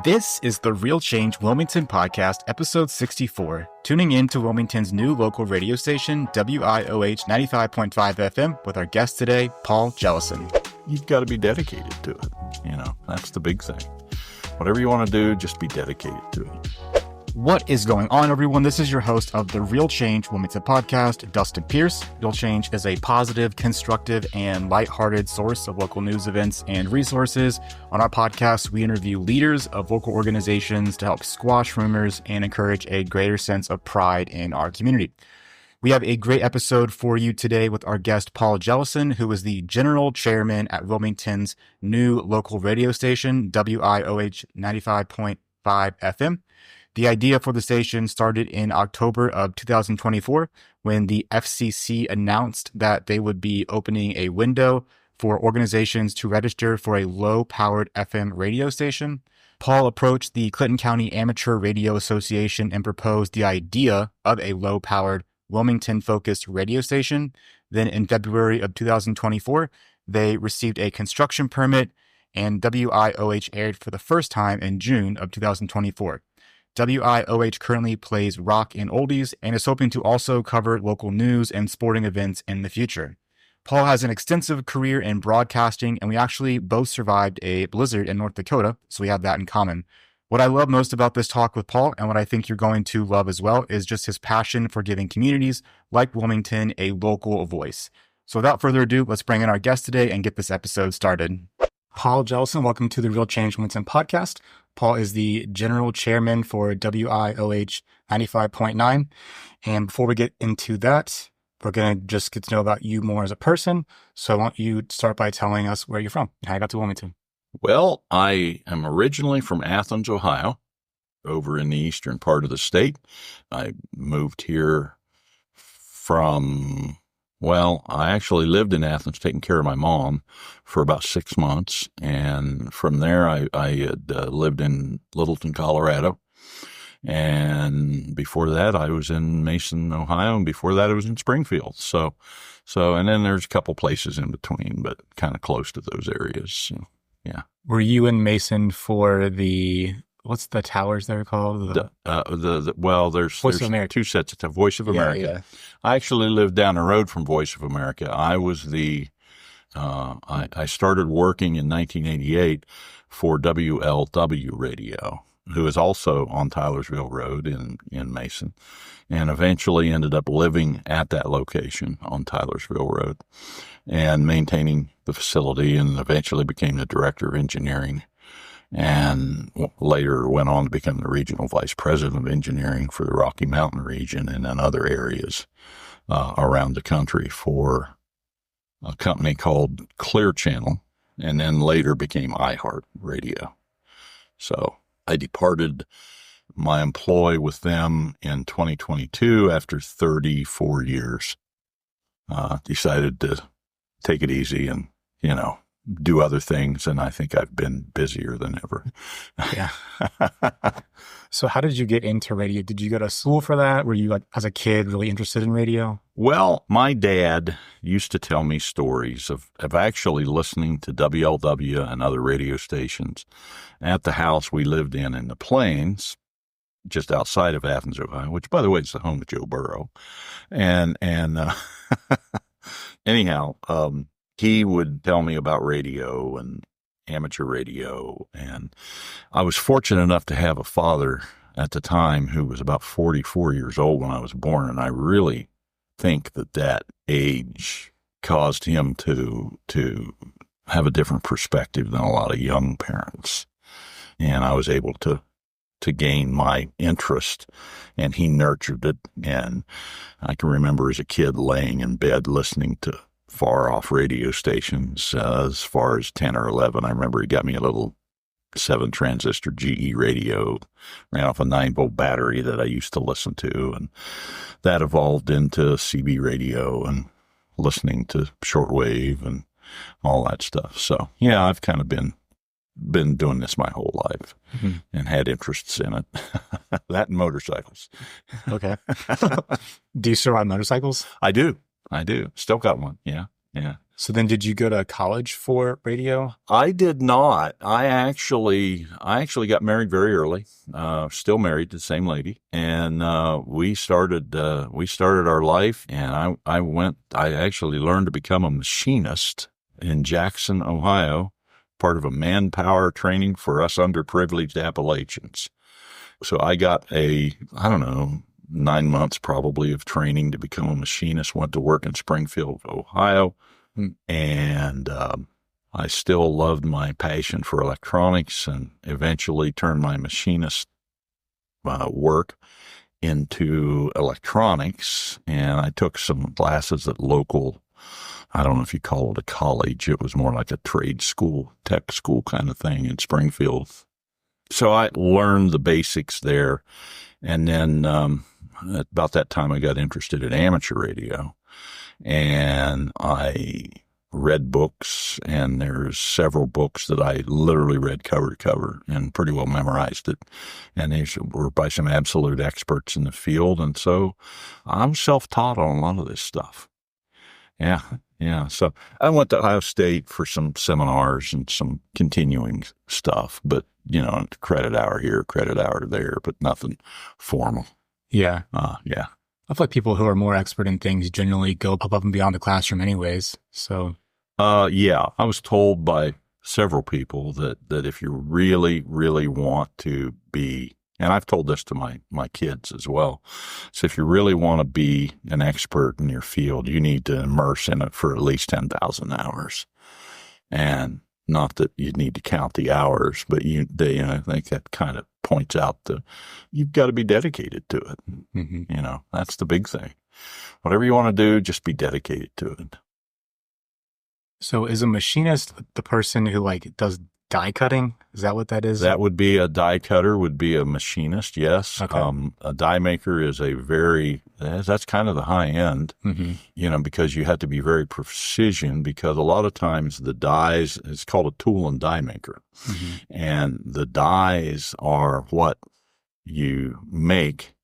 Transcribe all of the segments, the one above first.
This is the Real Change Wilmington podcast, episode 64, tuning in to Wilmington's new local radio station, WIOH 95.9 FM, with our guest today, Paul Jellison. You've got to be dedicated to it. That's the big thing. Whatever you want to do, just be dedicated to it. What is going on, everyone? This is your host of the Real Change Wilmington podcast, Dustin Pierce. Real Change is a positive, constructive, and lighthearted source of local news events and resources. On our podcast, we interview leaders of local organizations to help squash rumors and encourage a greater sense of pride in our community. We have a great episode for you today with our guest, Paul Jellison, who is the general chairman at Wilmington's new local radio station, WIOH 95.5 FM. The idea for the station started in October of 2024 when the FCC announced that they would be opening a window for organizations to register for a low-powered FM radio station. Paul approached the Clinton County Amateur Radio Association and proposed the idea of a low-powered Wilmington-focused radio station. Then in February of 2024, they received a construction permit, and WIOH aired for the first time in June of 2024. WIOH currently plays rock and oldies and is hoping to also cover local news and sporting events in the future. Paul has an extensive career in broadcasting, and we actually both survived a blizzard in North Dakota, so we have that in common. What I love most about this talk with Paul, and what I think you're going to love as well, is just his passion for giving communities like Wilmington a local voice. So without further ado, let's bring in our guest today and get this episode started. Paul Jellison, welcome to the Real Change Wilmington podcast. Paul is the general chairman for WIOH 95.9. And before we get into that, we're going to just get to know about you more as a person. So I want you to start by telling us where you're from and how you got to Wilmington. Well, I am originally from Athens, Ohio, over in the eastern part of the state. I moved here I actually lived in Athens taking care of my mom for about 6 months. And from there, I had lived in Littleton, Colorado. And before that, I was in Mason, Ohio. And before that, I was in Springfield. And then there's a couple places in between, but kind of close to those areas. So, yeah. Were you in Mason for what's the towers they're called? There's Voice of America. Two sets of Voice of America. Yeah. I actually lived down the road from Voice of America. I was I started working in 1988 for WLW Radio, who is also on Tylersville Road in Mason, and eventually ended up living at that location on Tylersville Road and maintaining the facility, and eventually became the director of engineering. And later went on to become the regional vice president of engineering for the Rocky Mountain region and in other areas around the country for a company called Clear Channel, and then later became iHeart Radio. So I departed my employ with them in 2022 after 34 years. Decided to take it easy and, do other things, and I think I've been busier than ever. Yeah. So how did you get into radio? Did you go to school for that? Were you, as a kid, really interested in radio? Well, my dad used to tell me stories of actually listening to WLW and other radio stations at the house we lived in the Plains, just outside of Athens, Ohio, which, by the way, is the home of Joe Burrow. And anyhow, he would tell me about radio and amateur radio. And I was fortunate enough to have a father at the time who was about 44 years old when I was born. And I really think that age caused him to have a different perspective than a lot of young parents. And I was able to gain my interest, and he nurtured it. And I can remember as a kid laying in bed listening to far-off radio stations as far as 10 or 11. I remember he got me a little 7-transistor GE radio, ran off a 9-volt battery that I used to listen to, and that evolved into CB radio and listening to shortwave and all that stuff. So, yeah, I've kind of been doing this my whole life and had interests in it. That and motorcycles. Okay. Do you still ride motorcycles? I do. Still got one. Yeah. So then did you go to college for radio? I did not. I actually got married very early. Still married to the same lady, and we started our life. And I actually learned to become a machinist in Jackson, Ohio, part of a manpower training for us underprivileged Appalachians. So I got I don't know, 9 months probably of training to become a machinist. Went to work in Springfield, Ohio. And I still loved my passion for electronics, and eventually turned my machinist work into electronics. And I took some classes at local, I don't know if you call it a college. It was more like a trade school, tech school kind of thing in Springfield. So I learned the basics there. And then at about that time, I got interested in amateur radio. And I read books, and there's several books that I literally read cover to cover and pretty well memorized it. And they were by some absolute experts in the field. And so I'm self-taught on a lot of this stuff. Yeah. So I went to Ohio State for some seminars and some continuing stuff, but, credit hour here, credit hour there, but nothing formal. Yeah. Yeah. I feel like people who are more expert in things generally go above and beyond the classroom anyways. So, yeah, I was told by several people that if you really, really want to be, and I've told this to my kids as well. So if you really want to be an expert in your field, you need to immerse in it for at least 10,000 hours. And not that you need to count the hours, but I think that kind of points out that you've got to be dedicated to it. Mm-hmm. That's the big thing. Whatever you want to do, just be dedicated to it. So is a machinist the person who does die cutting? Is that what that is? That would be a die cutter, would be a machinist. Yes. Okay. A die maker is that's kind of the high end, because you have to be very precision, because a lot of times the dies, it's called a tool and die maker. Mm-hmm. And the dies are what you make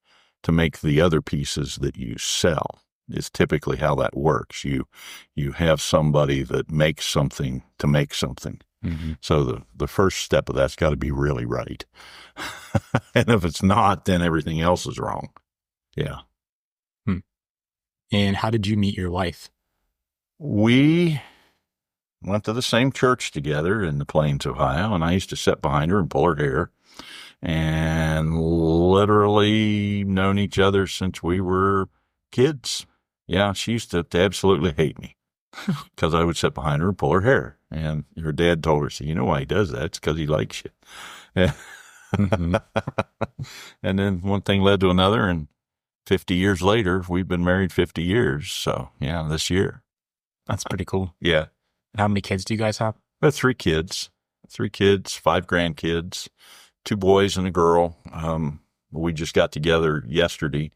to make the other pieces that you sell. Is typically how that works. You have somebody that makes something to make something. Mm-hmm. So the first step of that's got to be really right. And if it's not, then everything else is wrong. Yeah. And how did you meet your wife? We went to the same church together in the Plains, Ohio, and I used to sit behind her and pull her hair, and literally known each other since we were kids. Yeah, she used to absolutely hate me because I would sit behind her and pull her hair. And her dad told her, you know why he does that? It's because he likes you. Mm-hmm. And then one thing led to another, and 50 years later, we've been married 50 years. So, yeah, this year. That's pretty cool. Yeah. And how many kids do you guys have? We have 3 kids, 5 grandkids, 2 boys and a girl. We just got together yesterday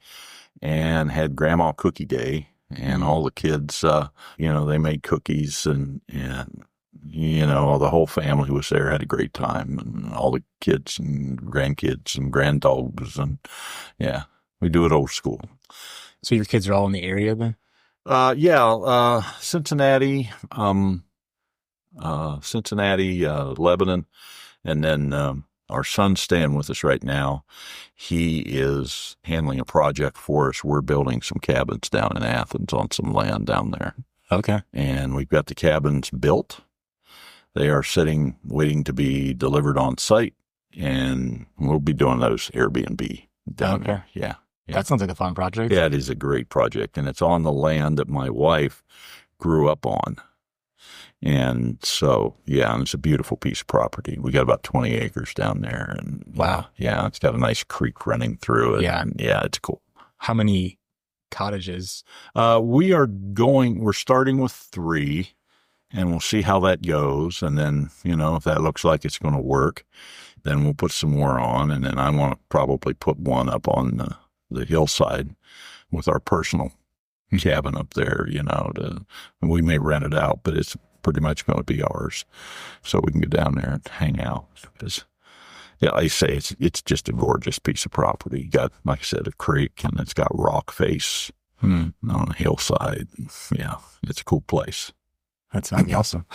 and had Grandma Cookie Day, and all the kids, they made cookies, and the whole family was there, had a great time, and all the kids and grandkids and granddogs, and yeah, we do it old school. So your kids are all in the area then? Cincinnati, Lebanon, and then our son's staying with us right now. He is handling a project for us. We're building some cabins down in Athens on some land down there. Okay. And we've got the cabins built. They are waiting to be delivered on site, and we'll be doing those Airbnb down there. Yeah. That sounds like a fun project. Yeah, it is a great project, and it's on the land that my wife grew up on. And so, yeah, and it's a beautiful piece of property. We got about 20 acres down there. And wow. Yeah, it's got a nice creek running through it. Yeah. And yeah, it's cool. How many cottages? We're starting with 3, and we'll see how that goes. And then, if that looks like it's going to work, then we'll put some more on. And then I want to probably put one up on the hillside with our personal cabin up there, we may rent it out, but it's pretty much going to be ours, so we can go down there and hang out. Because, I say it's just a gorgeous piece of property. You got, like I said, a creek, and it's got rock face on a hillside. Yeah, it's a cool place. That's awesome.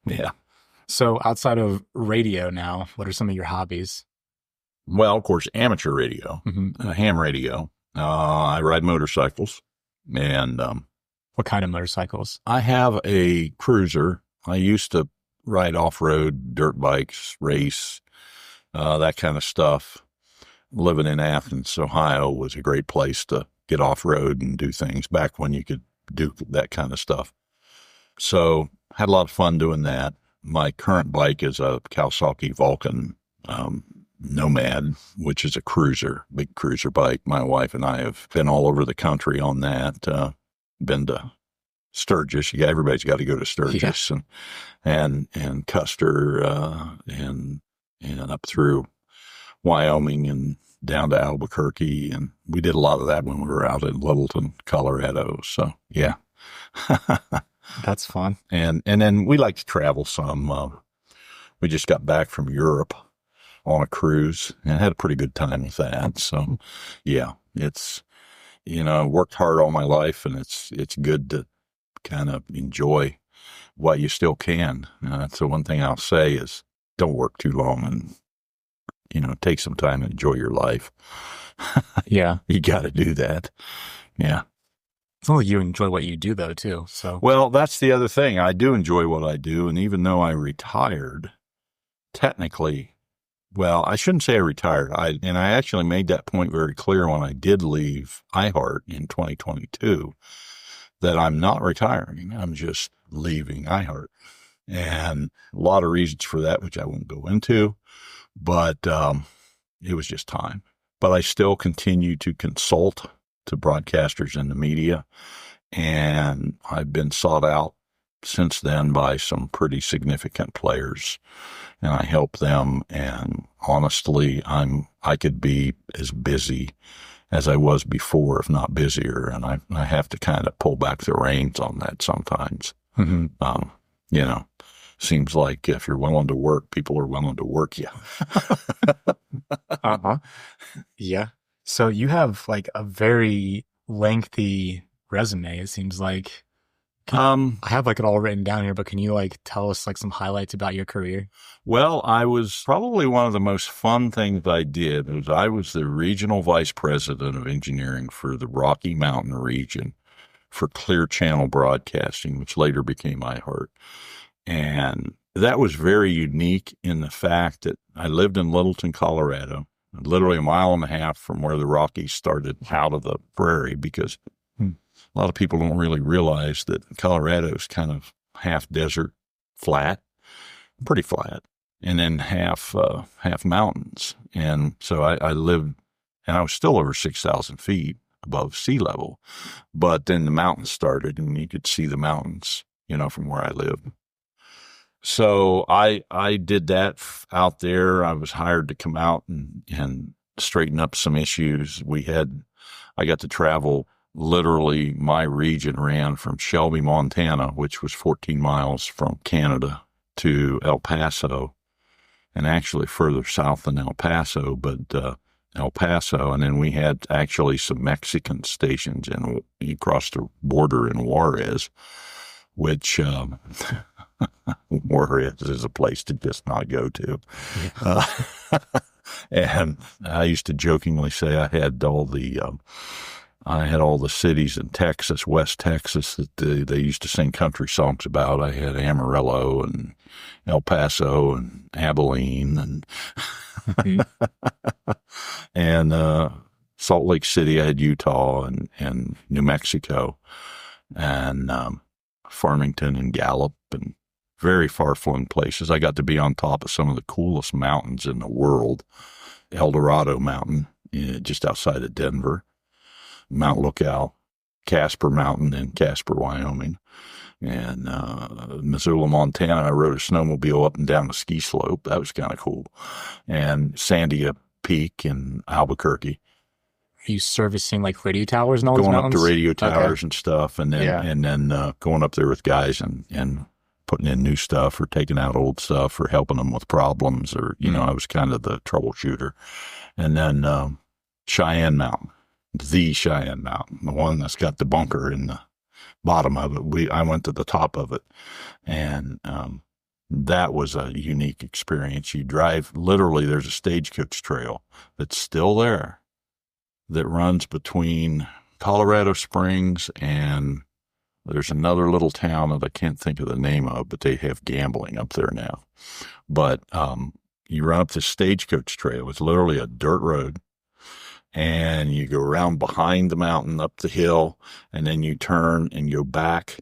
Yeah. So outside of radio now, what are some of your hobbies? Well, of course, amateur radio, ham radio. I ride motorcycles, and What kind of motorcycles? I have a cruiser. I used to ride off-road, dirt bikes, race, that kind of stuff. Living in Athens, Ohio was a great place to get off-road and do things back when you could do that kind of stuff. So had a lot of fun doing that. My current bike is a Kawasaki Vulcan Nomad, which is a cruiser, big cruiser bike. My wife and I have been all over the country on that. Been to Sturgis. Everybody's got to go to Sturgis and Custer and up through Wyoming and down to Albuquerque. And we did a lot of that when we were out in Littleton, Colorado. So, yeah. That's fun. And then we like to travel some. We just got back from Europe on a cruise and had a pretty good time with that. So, yeah, it's, worked hard all my life, and it's good to kind of enjoy what you still can. That's the one thing I'll say is don't work too long and, take some time and enjoy your life. Yeah. You got to do that. Yeah. It's not like you enjoy what you do, though, too. So, well, that's the other thing. I do enjoy what I do. And even though I retired, technically, well, I shouldn't say I retired. I actually made that point very clear when I did leave iHeart in 2022 that I'm not retiring. I'm just leaving iHeart. And a lot of reasons for that, which I won't go into, but it was just time. But I still continue to consult to broadcasters in the media, and I've been sought out since then by some pretty significant players, and I help them. And honestly, I could be as busy as I was before, if not busier, and I have to kind of pull back the reins on that sometimes. Seems like if you're willing to work, people are willing to work you. Yeah. So you have like a very lengthy resume, it seems like. I have like it all written down here, but can you like tell us like some highlights about your career? Well, I was probably one of the most fun things I did was I was the regional vice president of engineering for the Rocky Mountain region for Clear Channel Broadcasting, which later became iHeart. And that was very unique in the fact that I lived in Littleton, Colorado, literally a mile and a half from where the Rockies started out of the prairie, because a lot of people don't really realize that Colorado is kind of half desert, flat, pretty flat, and then half mountains. And so I lived, and I was still over 6,000 feet above sea level, but then the mountains started, and you could see the mountains, from where I lived. So I did that out there. I was hired to come out and straighten up some issues. I got to travel. Literally, my region ran from Shelby, Montana, which was 14 miles from Canada, to El Paso, and actually further south than El Paso, but El Paso. And then we had actually some Mexican stations across the border in Juarez, which Juarez is a place to just not go to. And I used to jokingly say I had all the cities in Texas, West Texas, that they used to sing country songs about. I had Amarillo and El Paso and Abilene and and Salt Lake City. I had Utah and New Mexico and Farmington and Gallup and very far-flung places. I got to be on top of some of the coolest mountains in the world. El Dorado Mountain, just outside of Denver. Mount Lookout, Casper Mountain in Casper, Wyoming. And Missoula, Montana, I rode a snowmobile up and down the ski slope. That was kind of cool. And Sandia Peak in Albuquerque. Are you servicing like radio towers and all those going mountains? Up to radio towers and stuff, and then going up there with guys and putting in new stuff or taking out old stuff or helping them with problems, or I was kind of the troubleshooter. And then Cheyenne Mountain, the Cheyenne Mountain, the one that's got the bunker in bottom of it. I went to the top of it, and that was a unique experience. You drive, literally, there's a stagecoach trail that's still there that runs between Colorado Springs and there's another little town that I can't think of the name of, but they have gambling up there now. But you run up this stagecoach trail. It's literally a dirt road. And you go around behind the mountain, up the hill, and then you turn and go back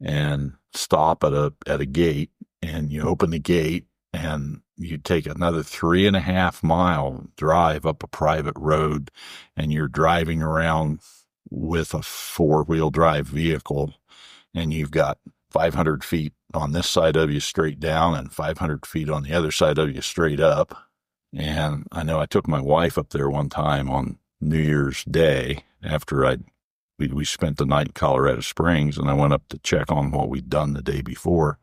and stop at a gate. And you open the gate and you take another 3.5 mile drive up a private road, and you're driving around with a 4-wheel drive vehicle, and you've got 500 feet on this side of you straight down and 500 feet on the other side of you straight up. And I know I took my wife up there one time on New Year's Day after we spent the night in Colorado Springs, and I went up to check on what we'd done the day before.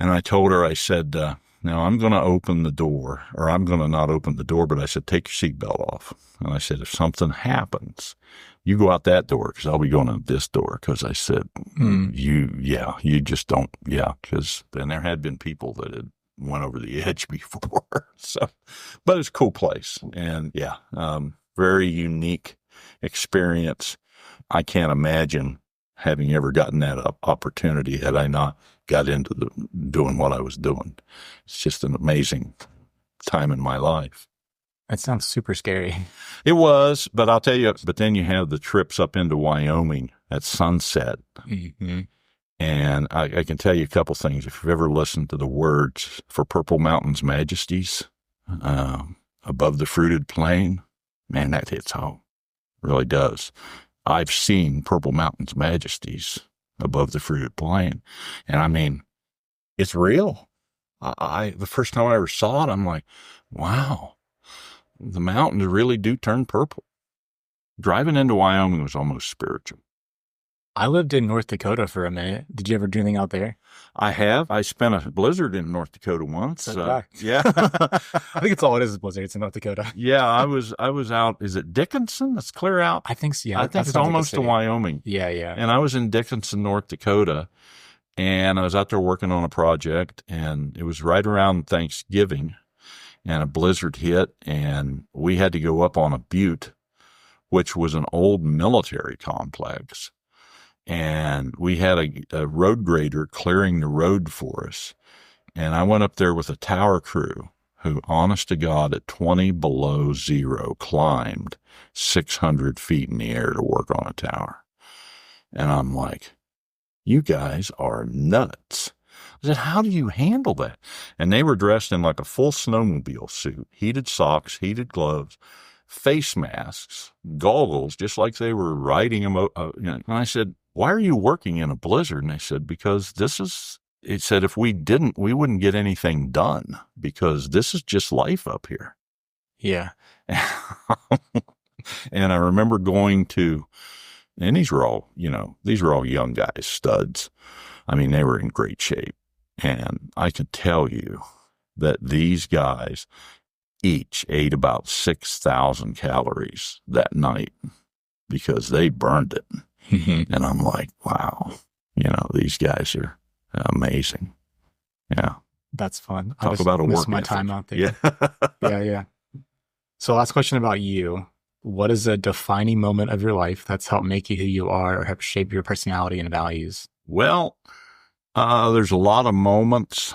And I told her, I said, now I'm going to open the door, or I'm going to not open the door, but I said, take your seatbelt off. And I said, if something happens, you go out that door, because I'll be going out this door. Because I said, you just don't, because then there had been people that had went over the edge before. So, but it's a cool place. And very unique experience. I can't imagine having ever gotten that opportunity had I not got into doing what I was doing. It's just an amazing time in my life. That sounds super scary. It was, but I'll tell you, but then you have the trips up into Wyoming at sunset. Mm-hmm. And I can tell you a couple things. If you've ever listened to the words for Purple Mountain's Majesties, above the fruited plain, man, that hits home. Really does. I've seen Purple Mountain's Majesties above the fruited plain. And I mean, it's real. The first time I ever saw it, I'm like, wow, the mountains really do turn purple. Driving into Wyoming was almost spiritual. I lived in North Dakota for a minute. Did you ever do anything out there? I have. I spent a blizzard in North Dakota once. Yeah. I think it's all it is blizzard. It's in North Dakota. Yeah, I was out. Is it Dickinson? That's clear out. I think so. Yeah, I think it's almost to Wyoming. Yeah, yeah. And I was in Dickinson, North Dakota, and I was out there working on a project, and it was right around Thanksgiving, and a blizzard hit, and we had to go up on a butte, which was an old military complex. And we had a road grader clearing the road for us. And I went up there with a tower crew who, honest to God, at 20 below zero, climbed 600 feet in the air to work on a tower. And I'm like, you guys are nuts. I said, how do you handle that? And they were dressed in like a full snowmobile suit, heated socks, heated gloves, face masks, goggles, just like they were riding them. And I said, why are you working in a blizzard? And they said, because it said, if we didn't, we wouldn't get anything done, because this is just life up here. Yeah. And I remember going to, and these were all young guys, studs. I mean, they were in great shape. And I can tell you that these guys each ate about 6,000 calories that night because they burned it. Mm-hmm. And I'm like, wow, these guys are amazing. Yeah. That's fun. Talk about a work my ethic. time out there. Yeah. Yeah. So last question about you. What is a defining moment of your life that's helped make you who you are or help shape your personality and values? Well, there's a lot of moments.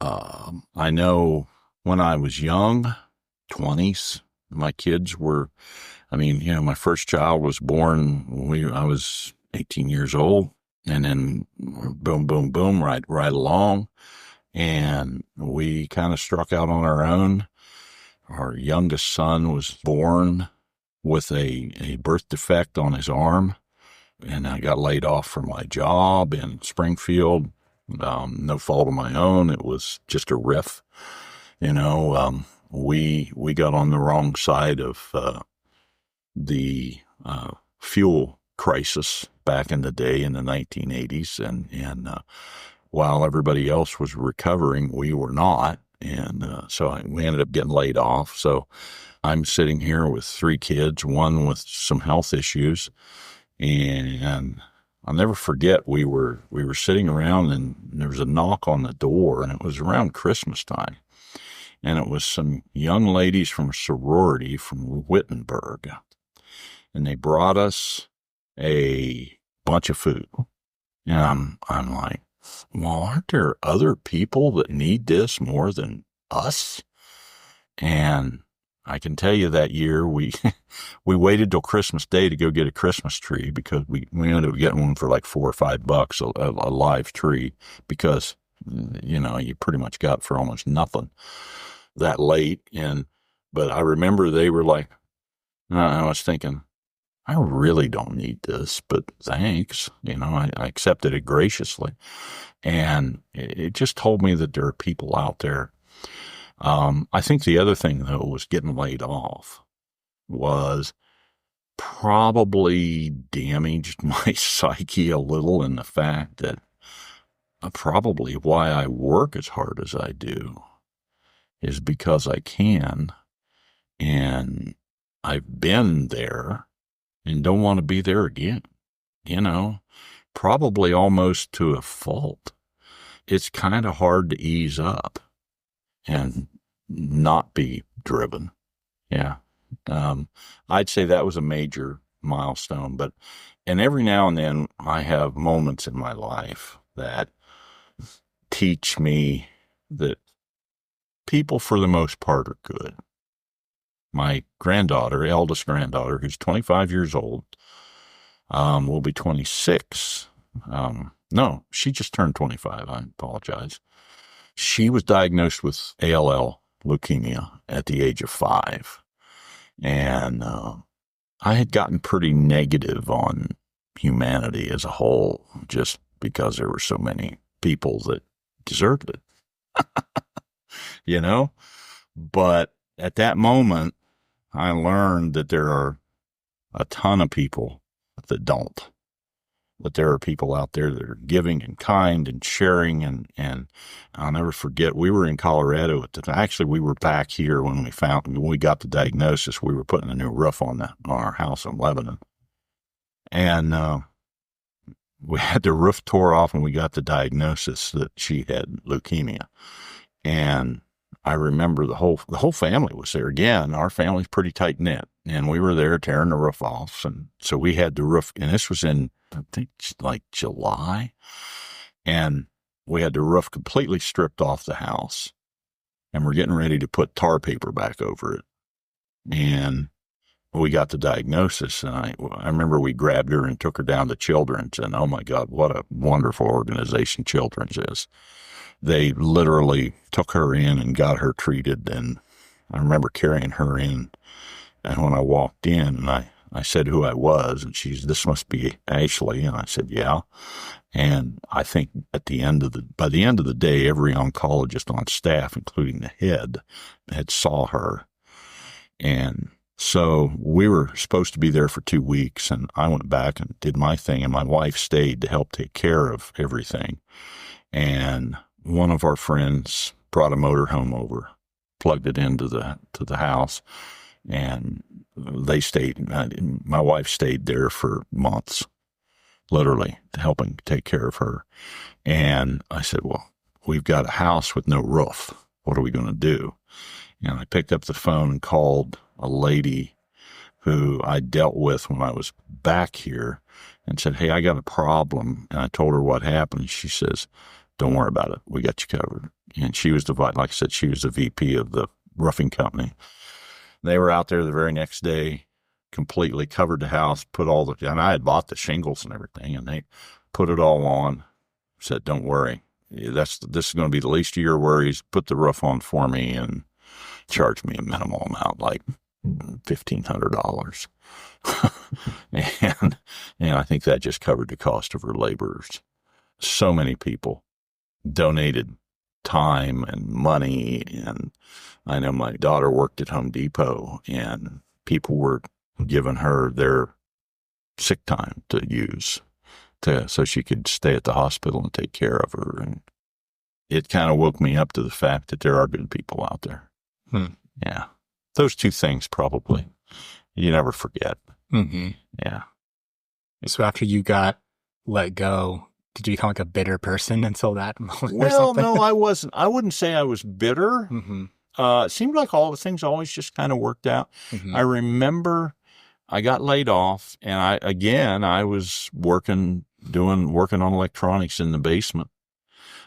I know when I was young, 20s, my kids were, my first child was born when I was 18 years old, and then boom, boom, boom, right along. And we kind of struck out on our own. Our youngest son was born with a birth defect on his arm, and I got laid off from my job in Springfield. No fault of my own. It was just a riff. We got on the wrong side of the fuel crisis back in the day in the 1980s. And while everybody else was recovering, we were not. And so we ended up getting laid off. So I'm sitting here with 3 kids, one with some health issues. And I'll never forget, we were sitting around and there was a knock on the door, and it was around Christmas time. And it was some young ladies from a sorority from Wittenberg. And they brought us a bunch of food. And I'm like, well, aren't there other people that need this more than us? And I can tell you that year we waited till Christmas Day to go get a Christmas tree, because we ended up getting one for like $4 or $5, a live tree, because, you pretty much got for almost nothing that late. But I remember they were like, I was thinking, I really don't need this, but thanks. I accepted it graciously. And it just told me that there are people out there. I think the other thing, though, was getting laid off was probably damaged my psyche a little, in the fact that probably why I work as hard as I do is because I can, and I've been there and don't want to be there again, probably almost to a fault. It's kind of hard to ease up and not be driven. Yeah. I'd say that was a major milestone, and every now and then I have moments in my life that teach me that people, for the most part, are good. My granddaughter, eldest granddaughter, who's 25 years old, will be 26. No, she just turned 25. I apologize. She was diagnosed with ALL, leukemia, at the age of 5. And I had gotten pretty negative on humanity as a whole, just because there were so many people that deserved it. But at that moment, I learned that there are a ton of people that don't. That there are people out there that are giving and kind and sharing, and I'll never forget, we were in Colorado at the time. Actually, we were back here when we got the diagnosis. We were putting a new roof on our house in Lebanon. And we had the roof tore off when we got the diagnosis that she had leukemia. And I remember the whole family was there. Again, our family's pretty tight knit, and we were there tearing the roof off. And so we had the roof, and this was in, I think, like July, and we had the roof completely stripped off the house, and we're getting ready to put tar paper back over it. And we got the diagnosis, and I remember we grabbed her and took her down to Children's, and oh my God, what a wonderful organization Children's is. They literally took her in and got her treated, and I remember carrying her in, and when I walked in, and I said who I was, and this must be Ashley, and I said, yeah. And I think by the end of the day, every oncologist on staff, including the head, had saw her. And so we were supposed to be there for 2 weeks, and I went back and did my thing, and my wife stayed to help take care of everything. And one of our friends brought a motorhome over, plugged it into the house, and they stayed. My wife stayed there for months, literally, helping take care of her. And I said, well, we've got a house with no roof. What are we going to do? And I picked up the phone and called a lady who I dealt with when I was back here and said, hey, I got a problem. And I told her what happened. She says, don't worry about it. We got you covered. And she was like I said, she was the VP of the roofing company. They were out there the very next day, completely covered the house, and I had bought the shingles and everything, and they put it all on, said, don't worry. This is going to be the least of your worries. Put the roof on for me and charge me a minimal amount, like $1,500. and I think that just covered the cost of her laborers. So many people donated time and money, and I know my daughter worked at Home Depot, and people were giving her their sick time to use so she could stay at the hospital and take care of her. And it kind of woke me up to the fact that there are good people out there. Yeah. Those two things probably you never forget. Mm-hmm. Yeah. So after you got let go, did you become like a bitter person until that moment or Well, something? no, I wasn't. I wouldn't say I was bitter. Mm-hmm. It seemed like all the things always just kind of worked out. Mm-hmm. I remember I got laid off, and I was working on electronics in the basement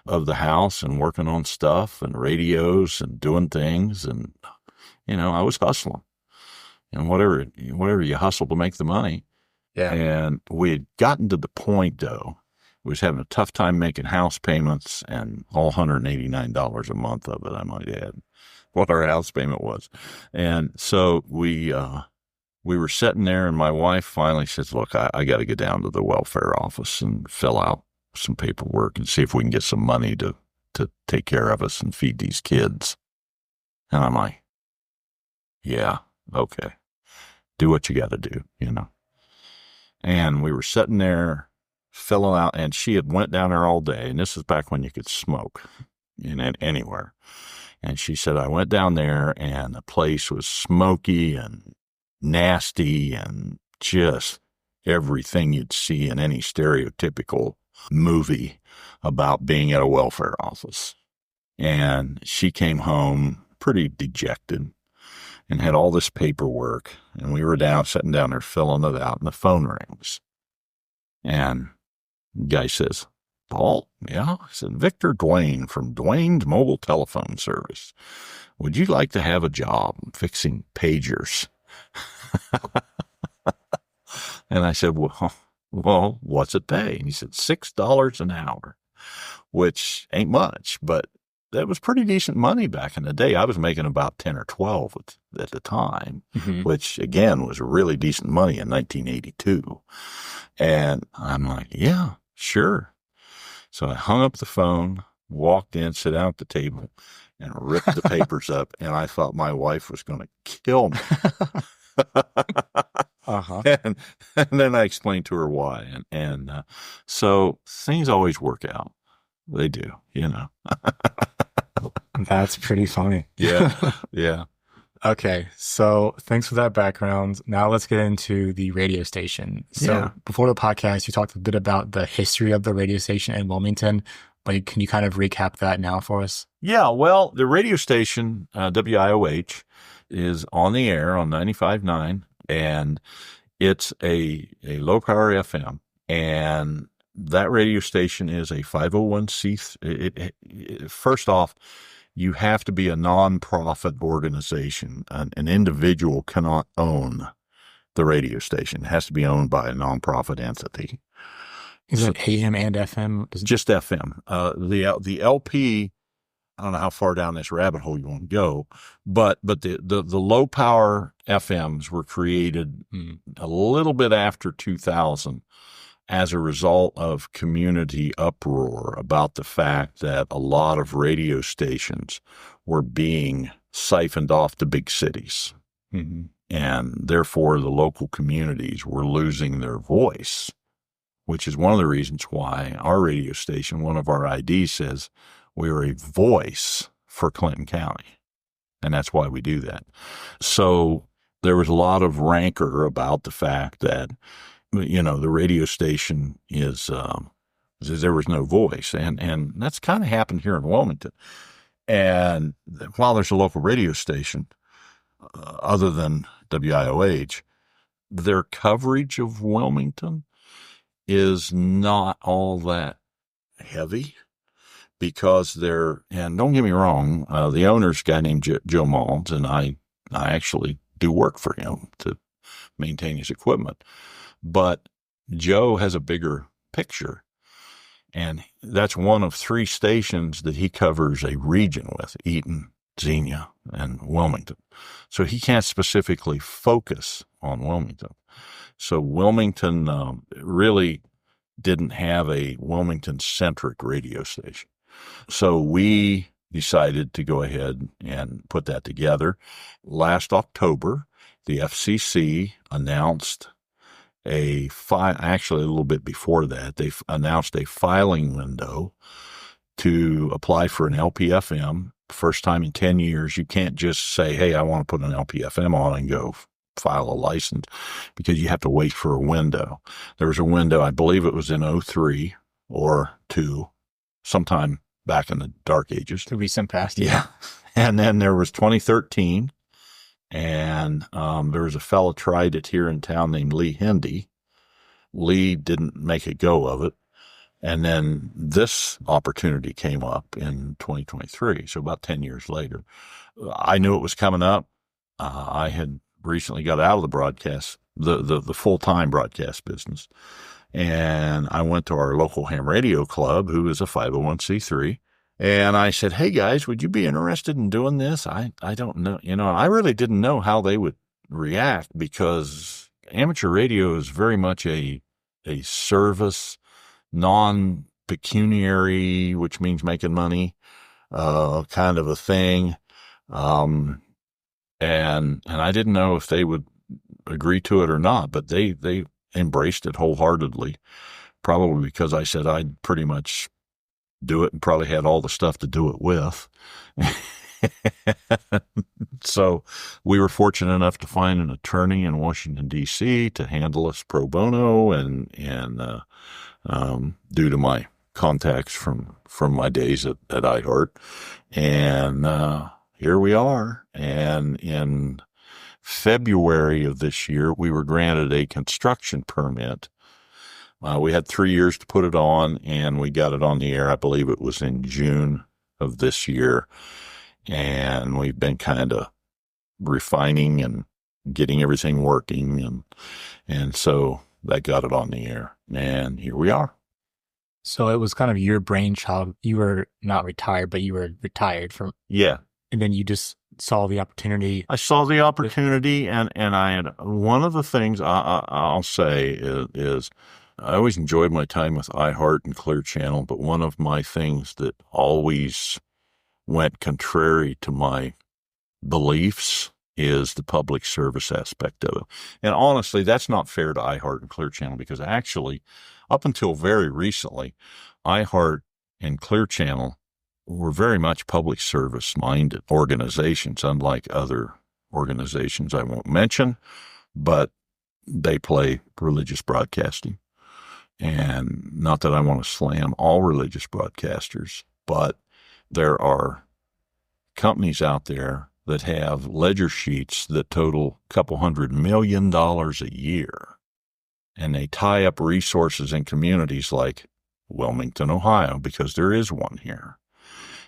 of the house and working on stuff and radios and doing things. And, I was hustling and whatever you hustle to make the money. Yeah. And we had gotten to the point, though, we was having a tough time making house payments, and all $189 a month of it, I might add, what our house payment was. And so we were sitting there, and my wife finally says, look, I got to get down to the welfare office and fill out some paperwork and see if we can get some money to take care of us and feed these kids. And I'm like, yeah, okay, do what you got to do, And we were sitting there filling out, and she had went down there all day, and this is back when you could smoke anywhere. And she said, I went down there, and the place was smoky and nasty and just everything you'd see in any stereotypical movie about being at a welfare office. And she came home pretty dejected and had all this paperwork, and we were sitting down there filling it out, and the phone rings. And the guy says, Paul? Yeah? I said, Victor Dwayne from Dwayne's Mobile Telephone Service. Would you like to have a job fixing pagers? And I said, well, what's it pay? And he said, $6 an hour, which ain't much, but that was pretty decent money back in the day. I was making about 10 or 12 at the time, which again was really decent money in 1982. And I'm like, yeah, sure. So I hung up the phone, walked in, sat down at the table, and ripped the papers up. And I thought my wife was going to kill me. And then I explained to her why. And so things always work out. They do, That's pretty funny. Yeah. Yeah. Okay. So thanks for that background. Now let's get into the radio station. So before the podcast, you talked a bit about the history of the radio station in Wilmington, but can you kind of recap that now for us? Yeah. Well, the radio station, WIOH, is on the air on 95.9, and it's a low power FM. And that radio station is a 501c3. First off, you have to be a nonprofit organization. An individual cannot own the radio station. It has to be owned by a nonprofit entity. Is it AM and FM? Just FM. The LP, I don't know how far down this rabbit hole you want to go, but the low power FMs were created a little bit after 2000 as a result of community uproar about the fact that a lot of radio stations were being siphoned off to big cities. And therefore the local communities were losing their voice, which is one of the reasons why our radio station, one of our IDs says we are a voice for Clinton County. And that's why we do that. So there was a lot of rancor about the fact that, the radio station there was no voice. And that's kind of happened here in Wilmington. And while there's a local radio station, other than WIOH, their coverage of Wilmington is not all that heavy because and don't get me wrong, the owner's a guy named Joe Malls, and I actually do work for him to maintain his equipment. But Joe has a bigger picture, and that's one of 3 stations that he covers a region with: Eaton, Xenia, and Wilmington. So he can't specifically focus on Wilmington. So Wilmington really didn't have a Wilmington-centric radio station. So we decided to go ahead and put that together. Last October, the FCC announced actually a little bit before that, they announced a filing window to apply for an LPFM. First time in 10 years, you can't just say, hey, I want to put an LPFM on and go file a license because you have to wait for a window. There was a window, I believe it was in '03 or '02, sometime back in the dark ages. The recent past. Yeah. And then there was 2013, and there was a fellow tried it here in town named Lee Hendy. Lee didn't make a go of it. And then this opportunity came up in 2023, so about 10 years later. I knew it was coming up. I had recently got out of the broadcast, the full-time broadcast business, and I went to our local ham radio club, who is a 501c3, and I said, hey, guys, would you be interested in doing this? I don't know. I really didn't know how they would react because amateur radio is very much a service, non-pecuniary, which means making money, kind of a thing. And I didn't know if they would agree to it or not, but they embraced it wholeheartedly, probably because I said I'd pretty much do it and probably had all the stuff to do it with. So we were fortunate enough to find an attorney in Washington, D.C. to handle us pro bono and due to my contacts from my days at iHeart. And here we are. And in February of this year, we were granted a construction permit. We had 3 years to put it on, and we got it on the air. I believe it was in June of this year. And we've been kind of refining and getting everything working. And so that got it on the air. And here we are. So it was kind of your brainchild. You were not retired, but you were retired from. Yeah. And then you just saw the opportunity. I saw the opportunity, and I had one of the things I'll say is I always enjoyed my time with iHeart and Clear Channel, but one of my things that always went contrary to my beliefs is the public service aspect of it. And honestly, that's not fair to iHeart and Clear Channel because actually, up until very recently, iHeart and Clear Channel were very much public service minded organizations, unlike other organizations I won't mention, but they play religious broadcasting. And not that I want to slam all religious broadcasters, but there are companies out there that have ledger sheets that total a couple $100 million a year. And they tie up resources in communities like Wilmington, Ohio, because there is one here.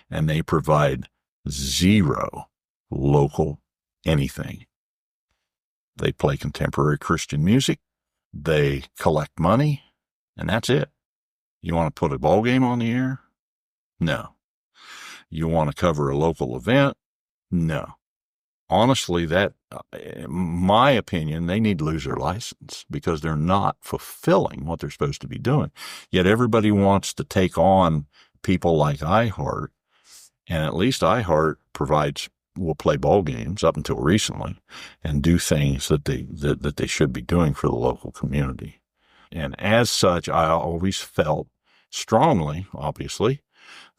And they provide zero local anything. They play contemporary Christian music. They collect money, and that's it. You want to put a ball game on the air? No. You want to cover a local event? No. Honestly, that, my opinion, they need to lose their license because they're not fulfilling what they're supposed to be doing. Yet everybody wants to take on people like iHeart, and at least iHeart will play ball games up until recently and do things that they should be doing for the local community. And as such, I always felt strongly, obviously,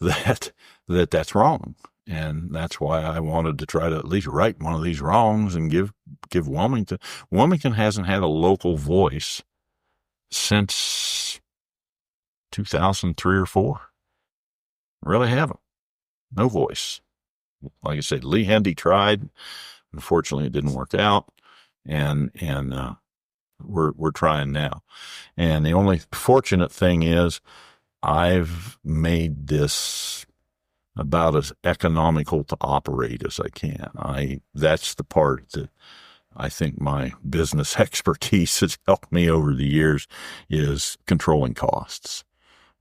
that's wrong. And that's why I wanted to try to at least right one of these wrongs and give Wilmington. Wilmington hasn't had a local voice since 2003 or 4. Really haven't. No voice. Like I said, Lee Hendy tried. Unfortunately, it didn't work out. And we're trying now. And the only fortunate thing is I've made this about as economical to operate as I can. That's the part that I think my business expertise has helped me over the years is controlling costs.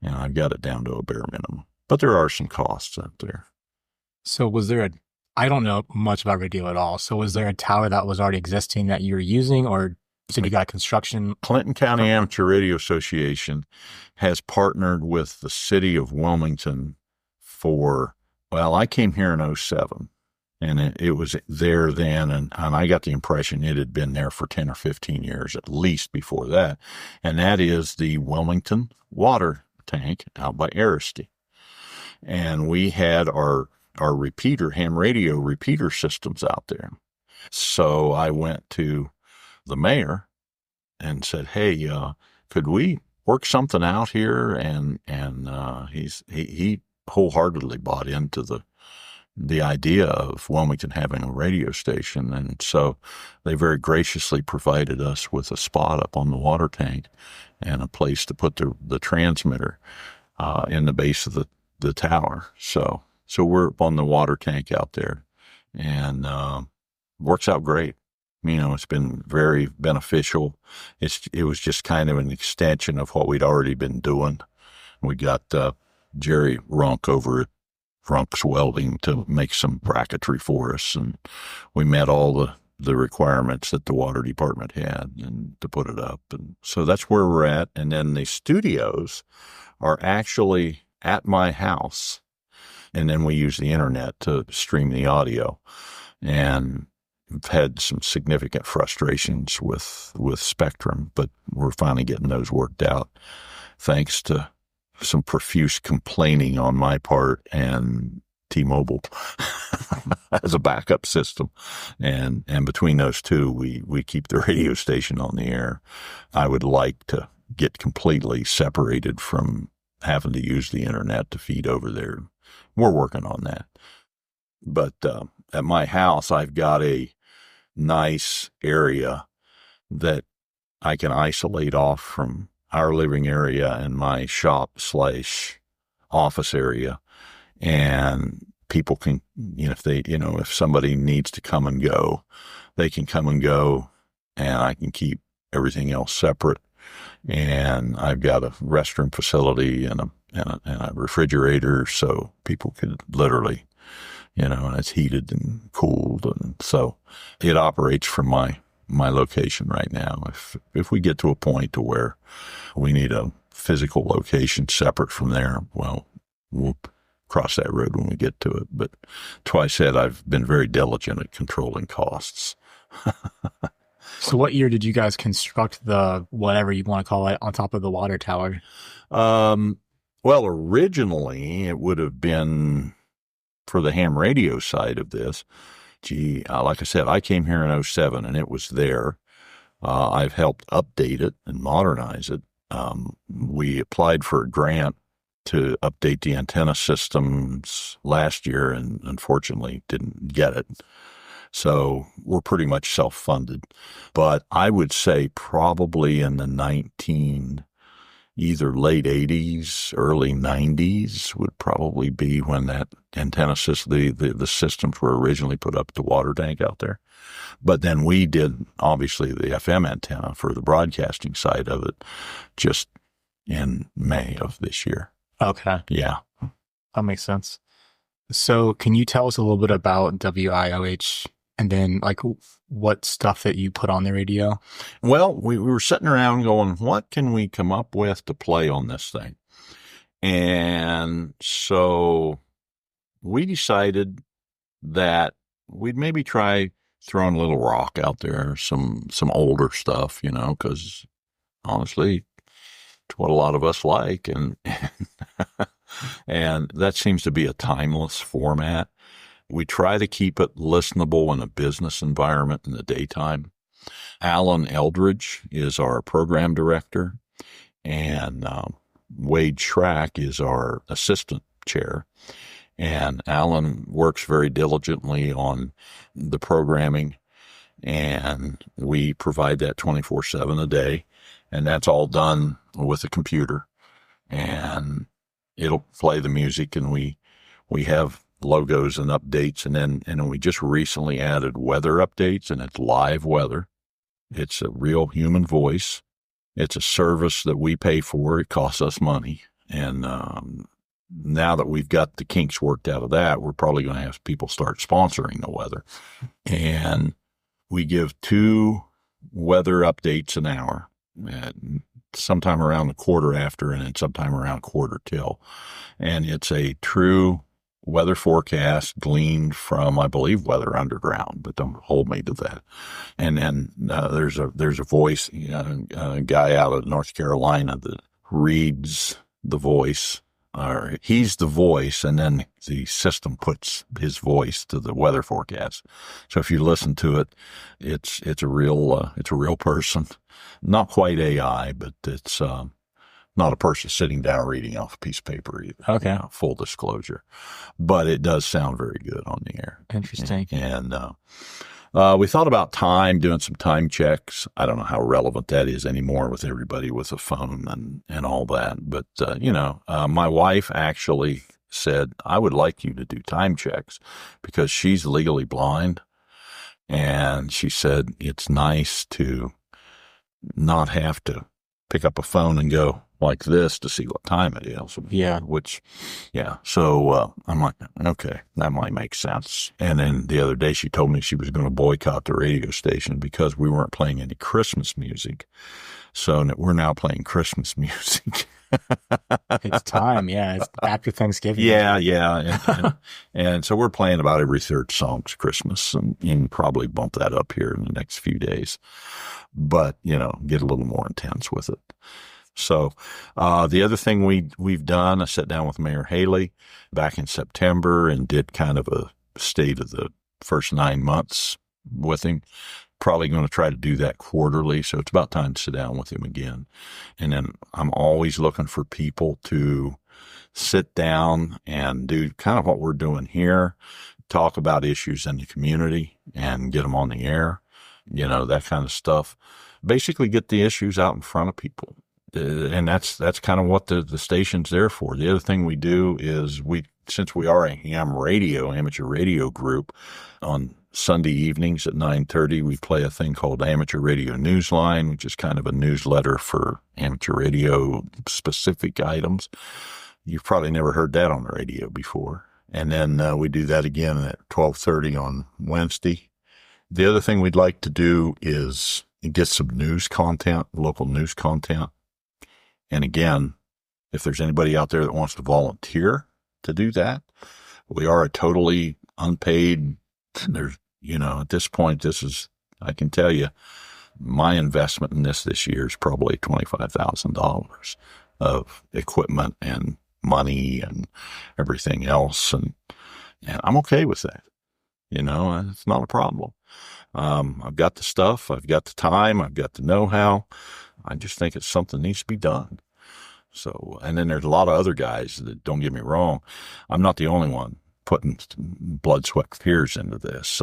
And I've got it down to a bare minimum. But there are some costs out there. So I don't know much about radio at all. So was there a tower that was already existing that you were using, or you said you got construction? Clinton County Amateur Radio Association has partnered with the city of Wilmington I came here in 07, and it was there then, and I got the impression it had been there for 10 or 15 years at least before that, and that is the Wilmington water tank out by Aristide. And we had our ham radio repeater systems out there. So I went to the mayor and said, "Hey, could we work something out here?" And he wholeheartedly bought into the idea of Wilmington having a radio station. And so they very graciously provided us with a spot up on the water tank and a place to put the transmitter in the base of the tower. So we're up on the water tank out there, and works out great. It's been very beneficial. It was just kind of an extension of what we'd already been doing. We got Jerry Runk over at Runk's Welding to make some bracketry for us, and we met all the requirements that the water department had and to put it up. And so that's where we're at. And then the studios are actually at my house, and then we use the internet to stream the audio. And we've had some significant frustrations with Spectrum, but we're finally getting those worked out thanks to some profuse complaining on my part and T-Mobile as a backup system. And between those two, we keep the radio station on the air. I would like to get completely separated from having to use the internet to feed over there. We're working on that. But at my house, I've got a nice area that I can isolate off from our living area and my shop/office area. And people can, if somebody needs to come and go, they can come and go, and I can keep everything else separate. And I've got a restroom facility and a refrigerator, so people could literally, and it's heated and cooled. And so it operates from my location right now. If we get to a point to where we need a physical location separate from there, well, we'll cross that road when we get to it. But that's why I said I've been very diligent at controlling costs. So what year did you guys construct the, whatever you want to call it, on top of the water tower? Well, originally it would have been for the ham radio side of this. Like I said, I came here in 2007 and it was there. I've helped update it and modernize it. We applied for a grant to update the antenna systems last year and unfortunately didn't get it. So we're pretty much self-funded. But I would say probably in the either late 80s, early 90s would probably be when that antenna system, the systems were originally put up at the water tank out there. But then we did, obviously, the FM antenna for the broadcasting side of it just in May of this year. Okay. Yeah. That makes sense. So can you tell us a little bit about WIOH and then what stuff that you put on the radio? Well, we were sitting around going, what can we come up with to play on this thing? And so we decided that we'd maybe try throwing a little rock out there, some older stuff, because honestly, it's what a lot of us like. And, and that seems to be a timeless format. We try to keep it listenable in a business environment in the daytime. Alan Eldridge is our program director, and Wade Schrack is our assistant chair. And Alan works very diligently on the programming, and we provide that 24/7 a day. And that's all done with a computer, and it'll play the music, and we have logos and updates. And then we just recently added weather updates, and it's live weather. It's a real human voice. It's a service that we pay for. It costs us money. And now that we've got the kinks worked out of that, we're probably going to have people start sponsoring the weather. And we give 2 weather updates an hour, sometime around the quarter after and then sometime around quarter till. And it's a true weather forecast gleaned from, I believe, Weather Underground, but don't hold me to that. And then there's a voice, a guy out of North Carolina that reads the voice or he's the voice, and then the system puts his voice to the weather forecast. So if you listen to it, it's a real person, not quite AI, but it's not a person sitting down reading off a piece of paper either. Okay. Full disclosure, but it does sound very good on the air. Interesting. And we thought about doing some time checks. I don't know how relevant that is anymore with everybody with a phone and all that. But, my wife actually said, I would like you to do time checks because she's legally blind. And she said, it's nice to not have to pick up a phone and go like this to see what time it is. Yeah. So I'm like, okay, that might make sense. And then the other day she told me she was going to boycott the radio station because we weren't playing any Christmas music. So we're now playing Christmas music. It's time. Yeah. It's after Thanksgiving. Yeah. And so we're playing about every third song's Christmas, and probably bump that up here in the next few days. But, get a little more intense with it. So the other thing we've done, I sat down with Mayor Haley back in September and did kind of a state of the first 9 months with him. Probably going to try to do that quarterly. So it's about time to sit down with him again. And then I'm always looking for people to sit down and do kind of what we're doing here, talk about issues in the community and get them on the air, that kind of stuff. Basically get the issues out in front of people. And that's kind of what the station's there for. The other thing we do is since we are a amateur radio group, on Sunday evenings at 9:30, we play a thing called Amateur Radio Newsline, which is kind of a newsletter for amateur radio specific items. You've probably never heard that on the radio before. And then we do that again at 12:30 on Wednesday. The other thing we'd like to do is get some news content, local news content. And again, if there's anybody out there that wants to volunteer to do that, we are a totally unpaid. There's, at this point, I can tell you, my investment in this year is probably $25,000 of equipment and money and everything else. And I'm okay with that. It's not a problem. I've got the stuff, I've got the time, I've got the know-how. I just think it's something that needs to be done. So, and then there's a lot of other guys that, don't get me wrong, I'm not the only one putting blood, sweat, tears into this.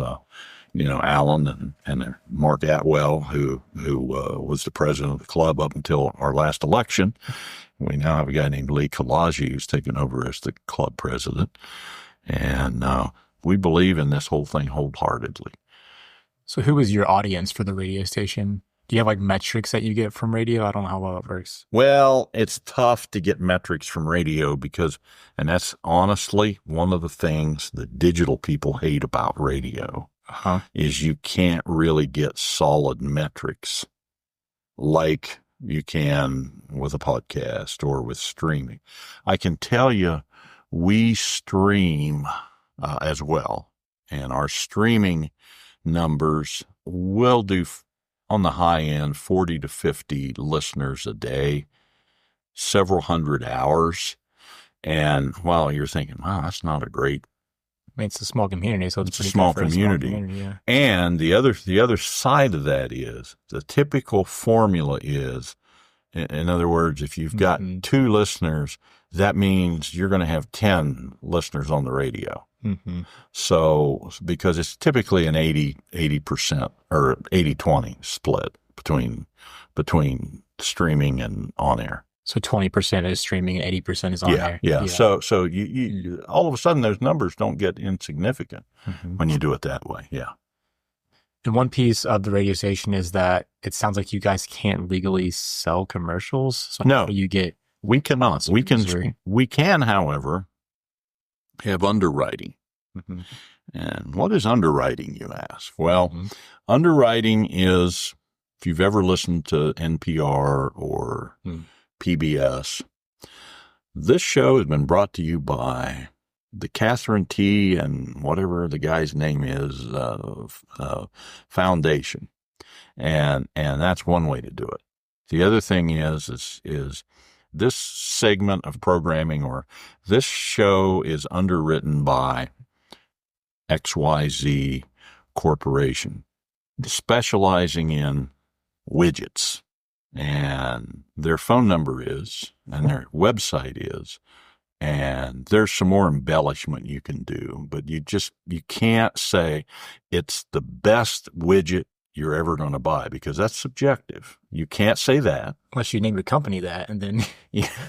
Alan and Mark Atwell, who was the president of the club up until our last election. We now have a guy named Lee Kalaji who's taken over as the club president. And we believe in this whole thing wholeheartedly. So who is your audience for the radio station? Do you have metrics that you get from radio? I don't know how well it works. Well, it's tough to get metrics from radio and that's honestly one of the things that digital people hate about radio is you can't really get solid metrics like you can with a podcast or with streaming. I can tell you we stream as well, and our streaming numbers will do on the high end 40 to 50 listeners a day, several hundred hours. And while you're thinking, wow, that's not a great. It's a small community, so it's a small community. Yeah. And the other side of that is the typical formula is, in other words, if you've got 2 listeners, that means you're going to have 10 listeners on the radio. Mm-hmm. So, because it's typically an 80% or 80-20 split between streaming and on air. So 20% is streaming and 80% is on air. Yeah. So you all of a sudden those numbers don't get insignificant when you do it that way. Yeah. And one piece of the radio station is that it sounds like you guys can't legally sell commercials. So no, you get. We cannot. We can, however, have underwriting. Mm-hmm. And what is underwriting, you ask? Well, underwriting is, if you've ever listened to NPR or PBS, this show has been brought to you by the Catherine T. and whatever the guy's name is, Foundation. And that's one way to do it. The other thing is this segment of programming or this show is underwritten by XYZ Corporation, specializing in widgets. And their phone number is, and their website is, and there's some more embellishment you can do, but you can't say it's the best widget you're ever going to buy, because that's subjective. You can't say that. Unless you name the company that, and then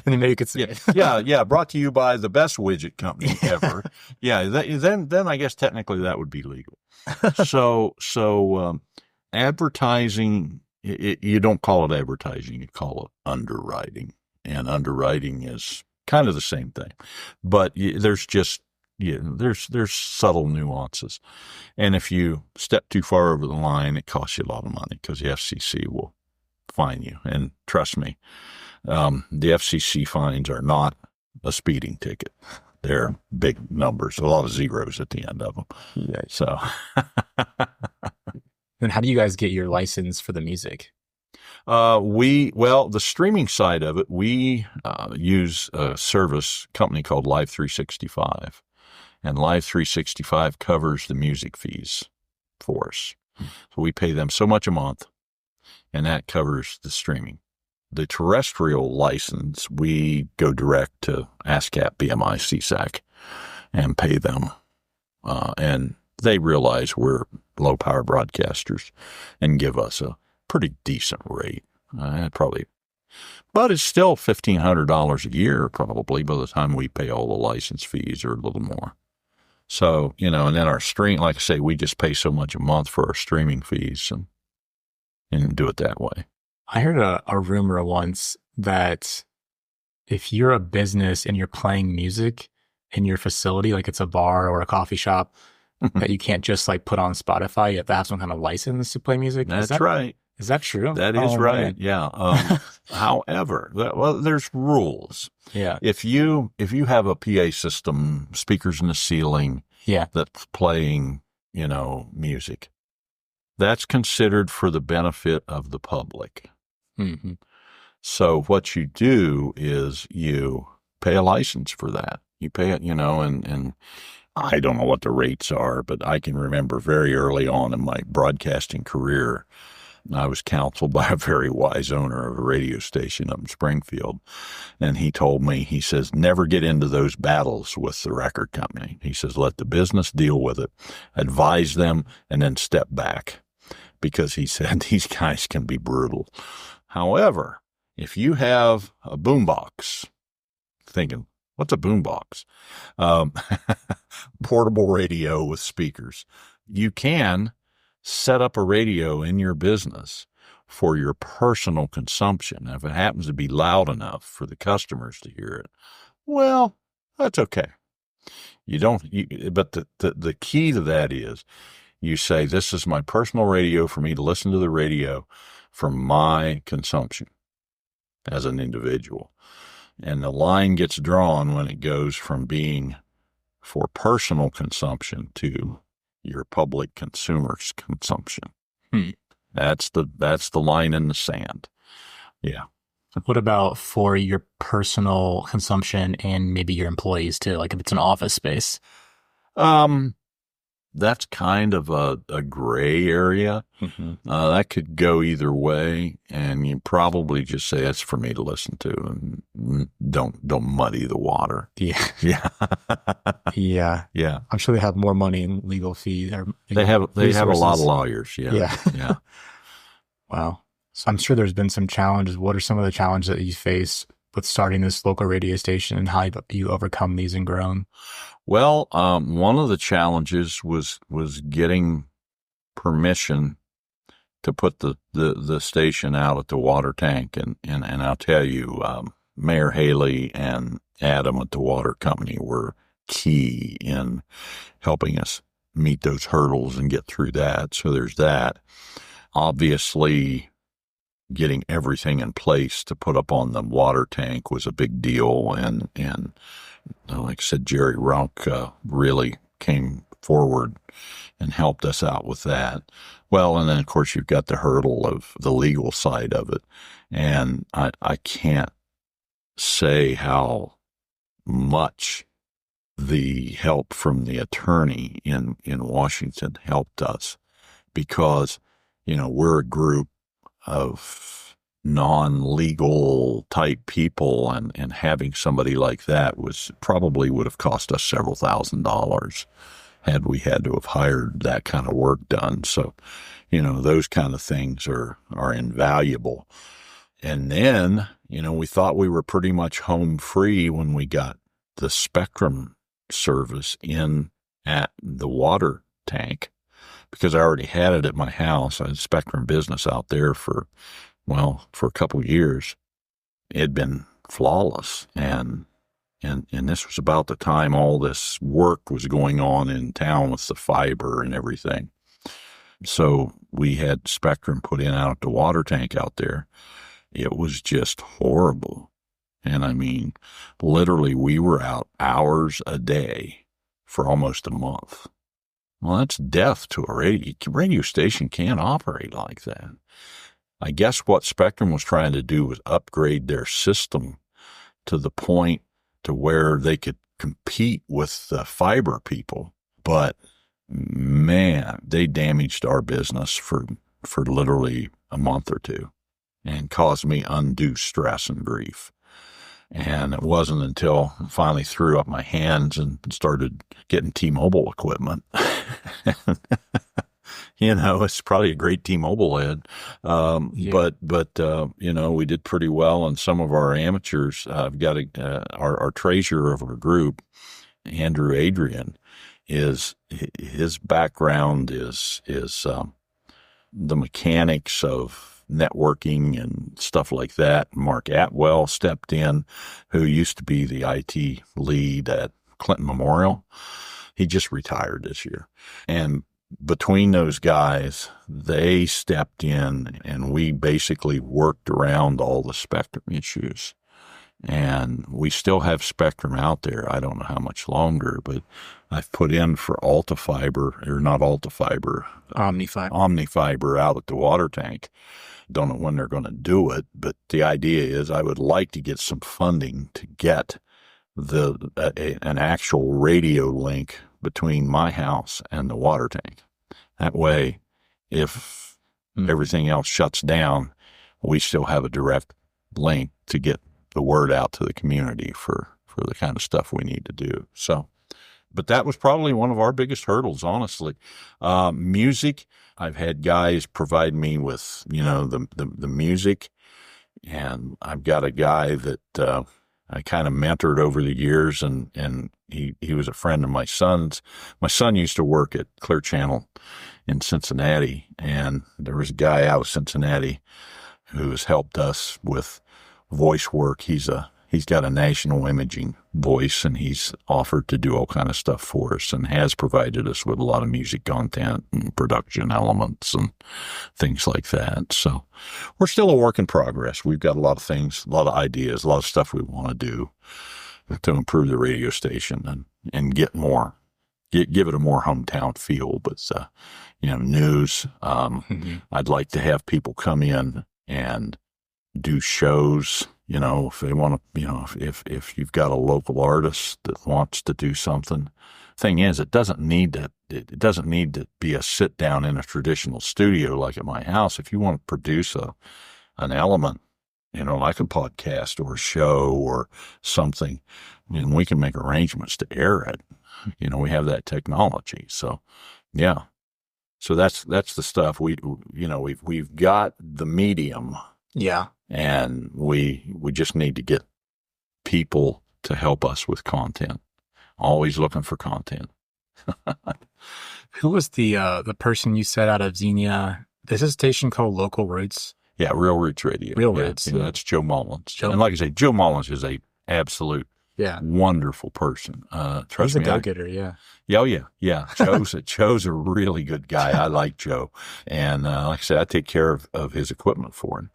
maybe you could say it. Yeah. Brought to you by the best widget company ever. Then I guess technically that would be legal. So advertising, you don't call it advertising, you call it underwriting. And underwriting is kind of the same thing. But there's subtle nuances. And if you step too far over the line, it costs you a lot of money, because the FCC will fine you. And trust me, the FCC fines are not a speeding ticket. They're big numbers, a lot of zeros at the end of them. Yeah. So then how do you guys get your license for the music? The streaming side of it, we use a service company called Live 365, and Live 365 covers the music fees for us. So we pay them so much a month, and that covers the streaming. The terrestrial license, we go direct to ASCAP, BMI, CSAC, and pay them. And they realize we're low-power broadcasters and give us a pretty decent rate. But it's still $1,500 a year, probably, by the time we pay all the license fees, or a little more. So, and then our stream, like I say, we just pay so much a month for our streaming fees and do it that way. I heard a rumor once that if you're a business and you're playing music in your facility, like it's a bar or a coffee shop, that you can't just like put on Spotify. You have to have some kind of license to play music. That's right. Is that true? That is right. Man. Yeah. However, there's rules. Yeah. If you have a PA system, speakers in the ceiling, that's playing, music, that's considered for the benefit of the public. Mm-hmm. So what you do is you pay a license for that. You pay it, and I don't know what the rates are, but I can remember very early on in my broadcasting career, I was counseled by a very wise owner of a radio station up in Springfield. And he told me, he says, never get into those battles with the record company. He says, let the business deal with it, advise them, and then step back. Because he said, these guys can be brutal. However, if you have a boombox, thinking, what's a boombox? Portable radio with speakers. You can set up a radio in your business for your personal consumption. If it happens to be loud enough for the customers to hear it, well, that's okay. But the key to that is you say, this is my personal radio for me to listen to the radio for my consumption as an individual. And the line gets drawn when it goes from being for personal consumption to your public consumer's consumption. That's the line in the sand. Yeah. What about for your personal consumption and maybe your employees too? Like if it's an office space? That's kind of a gray area. Mm-hmm. That could go either way, and you probably just say that's for me to listen to, and don't muddy the water. Yeah. Yeah. Yeah. I'm sure they have more money in legal fees. They have a lot of lawyers. Yeah. Yeah. Wow. So I'm sure there's been some challenges. What are some of the challenges that you face with starting this local radio station, and how you overcome these and grown? Well, one of the challenges was getting permission to put the station out at the water tank. And I'll tell you, Mayor Haley and Adam at the water company were key in helping us meet those hurdles and get through that. So there's that. Obviously, getting everything in place to put up on the water tank was a big deal. And like I said, Jerry Runk really came forward and helped us out with that. Well, and then, of course, you've got the hurdle of the legal side of it. And I can't say how much the help from the attorney in Washington helped us, because, we're a group of non-legal type people, and having somebody like that probably would have cost us several $1,000s had we had to have hired that kind of work done. So, those kind of things are invaluable. And then, we thought we were pretty much home free when we got the Spectrum service in at the water tank, because I already had it at my house. I had Spectrum business out there for a couple of years. It had been flawless. And this was about the time all this work was going on in town with the fiber and everything. So we had Spectrum put in out at the water tank out there. It was just horrible. And I mean, literally, we were out hours a day for almost a month. Well, that's death to a radio station. Can't operate like that. I guess what Spectrum was trying to do was upgrade their system to the point to where they could compete with the fiber people. But man, they damaged our business for literally a month or two and caused me undue stress and grief. And it wasn't until I finally threw up my hands and started getting T-Mobile equipment. It's probably a great T-Mobile ad. But we did pretty well on some of our amateurs. I've got our treasurer of our group, Andrew Adrian, his background is the mechanics of networking and stuff like that. Mark Atwell stepped in, who used to be the IT lead at Clinton Memorial. He just retired this year. And between those guys, they stepped in and we basically worked around all the Spectrum issues. And we still have Spectrum out there. I don't know how much longer, but I've put in for Omnifiber out at the water tank. Don't know when they're going to do it, but the idea is I would like to get some funding to get an actual radio link between my house and the water tank. That way, if everything else shuts down, we still have a direct link to get the word out to the community for the kind of stuff we need to do. So, but that was probably one of our biggest hurdles, honestly. Music, I've had guys provide me with, the music, and I've got a guy that I kind of mentored over the years, and he was a friend of my son's. My son used to work at Clear Channel in Cincinnati, and there was a guy out of Cincinnati who has helped us with voice work. He's got a national imaging voice, and he's offered to do all kind of stuff for us and has provided us with a lot of music content and production elements and things like that. So we're still a work in progress. We've got a lot of things, a lot of ideas, a lot of stuff we want to do to improve the radio station and give it a more hometown feel. But, news, I'd like to have people come in and do shows. If they want to, if you've got a local artist that wants to do something, thing is, it doesn't need to be a sit down in a traditional studio like at my house. If you want to produce an element, like a podcast or a show or something, and we can make arrangements to air it. We have that technology. So, yeah. So that's the stuff we've got the medium. Yeah. And we just need to get people to help us with content. Always looking for content. Who was the person you said out of Xenia? There's a station called Local Roots. Yeah, Real Roots Radio. Real Roots. Yeah, that's Joe Mullins. And like I say, Joe Mullins is a absolute wonderful person. Trust me. He's a go-getter, yeah. Oh, yeah. Joe's a really good guy. I like Joe. And like I said, I take care of his equipment for him.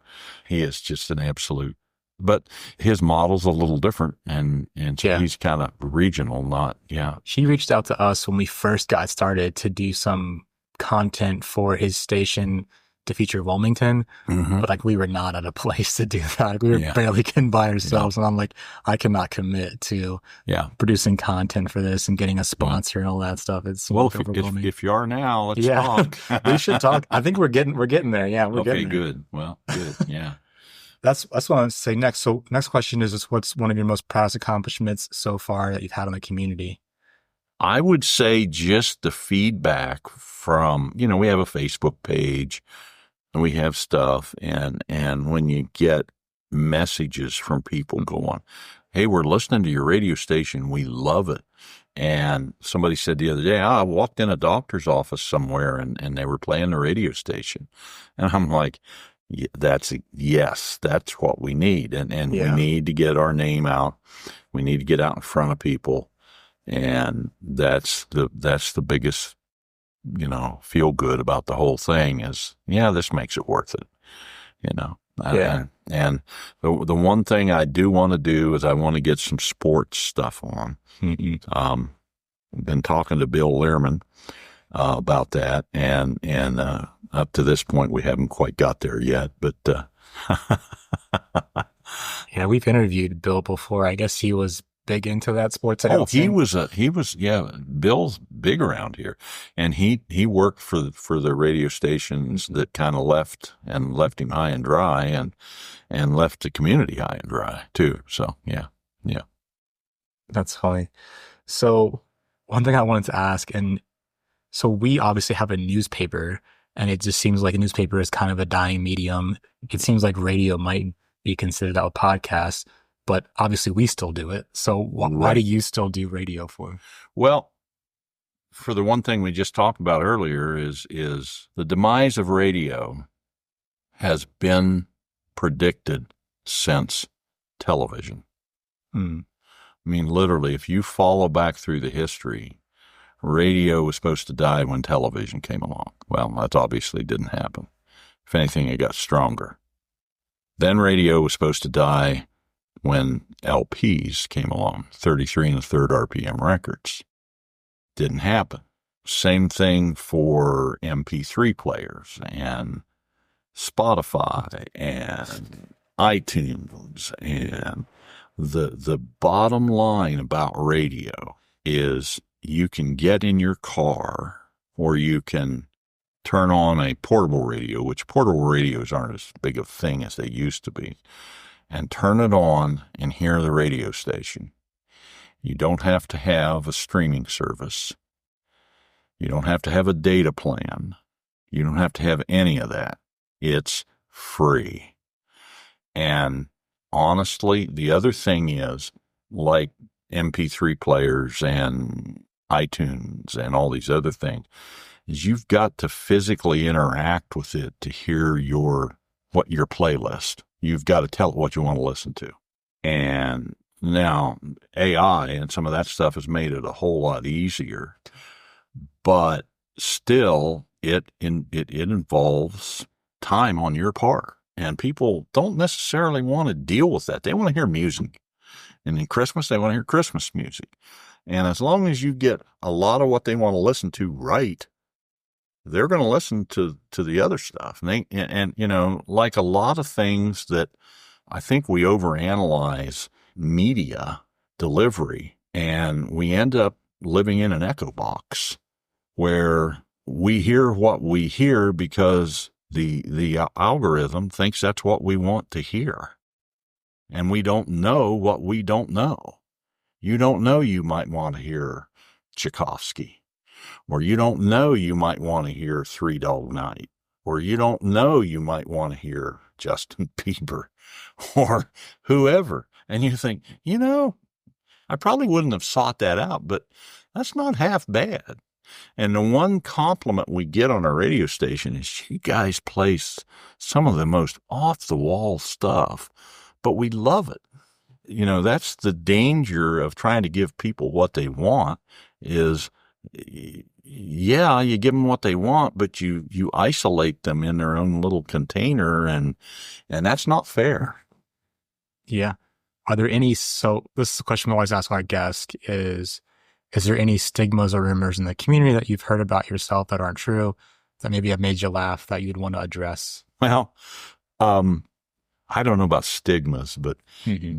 He is just an absolute, but his model's a little different. And so he's kind of regional, He reached out to us when we first got started to do some content for his station to feature Wilmington, but like we were not at a place to do that. Like, we were barely getting by ourselves. And I'm like, I cannot commit to producing content for this and getting a sponsor and all that stuff. It's overwhelming. If you are now, let's talk. We should talk. I think we're getting there. Yeah, we're getting there. Good. Well, good. Yeah. That's what I want to say next. So next question is what's one of your most proudest accomplishments so far that you've had in the community? I would say just the feedback from, we have a Facebook page and we have stuff. And when you get messages from people going, hey, we're listening to your radio station. We love it. And somebody said the other day, I walked in a doctor's office somewhere and they were playing the radio station. And I'm like, that's what we need. And we need to get our name out. We need to get out in front of people. And that's the biggest, feel good about the whole thing is, this makes it worth it, And the one thing I do want to do is I want to get some sports stuff on. Been talking to Bill Lehrman about that, and up to this point we haven't quite got there yet, but yeah, we've interviewed Bill before. I guess he was big into that sports announcing. He was Bill's big around here, and he worked for the radio stations that kind of left him high and dry, and left the community high and dry too. So yeah. That's funny. So one thing I wanted to ask, and so we obviously have a newspaper, and it just seems like a newspaper is kind of a dying medium. It seems like radio might be considered a podcast, but obviously we still do it. So why do you still do radio for? Well, for the one thing we just talked about earlier is the demise of radio has been predicted since television. I mean, literally, if you follow back through the history, radio was supposed to die when television came along. Well, that obviously didn't happen. If anything, it got stronger. Then radio was supposed to die when LPs came along, 33 1/3 RPM records. Didn't happen. Same thing for MP3 players and Spotify and iTunes. And the bottom line about radio is you can get in your car or you can turn on a portable radio, which portable radios aren't as big a thing as they used to be, and turn it on and hear the radio station. You don't have to have a streaming service. You don't have to have a data plan. You don't have to have any of that. It's free. And honestly, the other thing is, like MP3 players and iTunes and all these other things, is you've got to physically interact with it to hear your playlist. You've got to tell it what you want to listen to. And now AI and some of that stuff has made it a whole lot easier, but still it involves time on your part. And people don't necessarily want to deal with that. They want to hear music. And in Christmas, they want to hear Christmas music. And as long as you get a lot of what they want to listen to right, they're going to listen to the other stuff. And like a lot of things that I think we overanalyze media delivery, and we end up living in an echo box where we hear what we hear because the algorithm thinks that's what we want to hear. And we don't know what we don't know. You don't know you might want to hear Tchaikovsky, or you don't know you might want to hear Three Dog Night, or you don't know you might want to hear Justin Bieber or whoever. And you think, I probably wouldn't have sought that out, but that's not half bad. And the one compliment we get on our radio station is you guys play some of the most off-the-wall stuff, but we love it. That's the danger of trying to give people what they want is, you give them what they want, but you isolate them in their own little container, and that's not fair. Yeah. Are there any, so this is a question we always ask our guests is there any stigmas or rumors in the community that you've heard about yourself that aren't true? that maybe have made you laugh that you'd want to address? Well, I don't know about stigmas, but I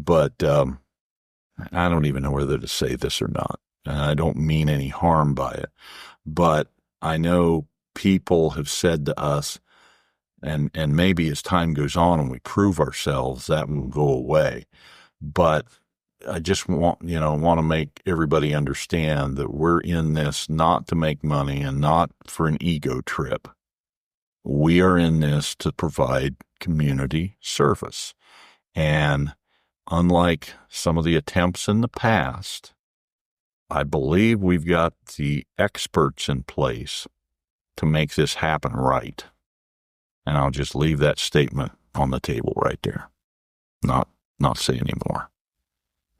don't even know whether to say this or not. And I don't mean any harm by it, but I know people have said to us, and maybe as time goes on and we prove ourselves, that will go away. But I just want to make everybody understand that we're in this not to make money and not for an ego trip. We are in this to provide community service. And unlike some of the attempts in the past, I believe we've got the experts in place to make this happen right. And I'll just leave that statement on the table right there. Not say any more,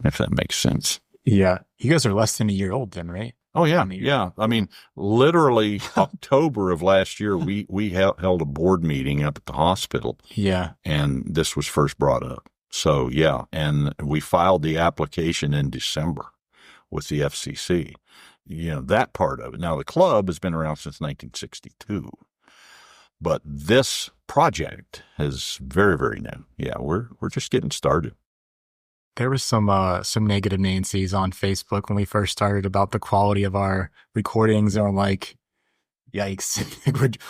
if that makes sense. Yeah. You guys are less than a year old then, right? Oh, yeah. Yeah. I mean, literally October of last year, we held a board meeting up at the hospital. Yeah. And this was first brought up. So, yeah. And we filed the application in December with the FCC. That part of it. Now, the club has been around since 1962. But this project is very, very new. Yeah, we're just getting started. There was some negative Nancy's on Facebook when we first started about the quality of our recordings, and I'm like, yikes,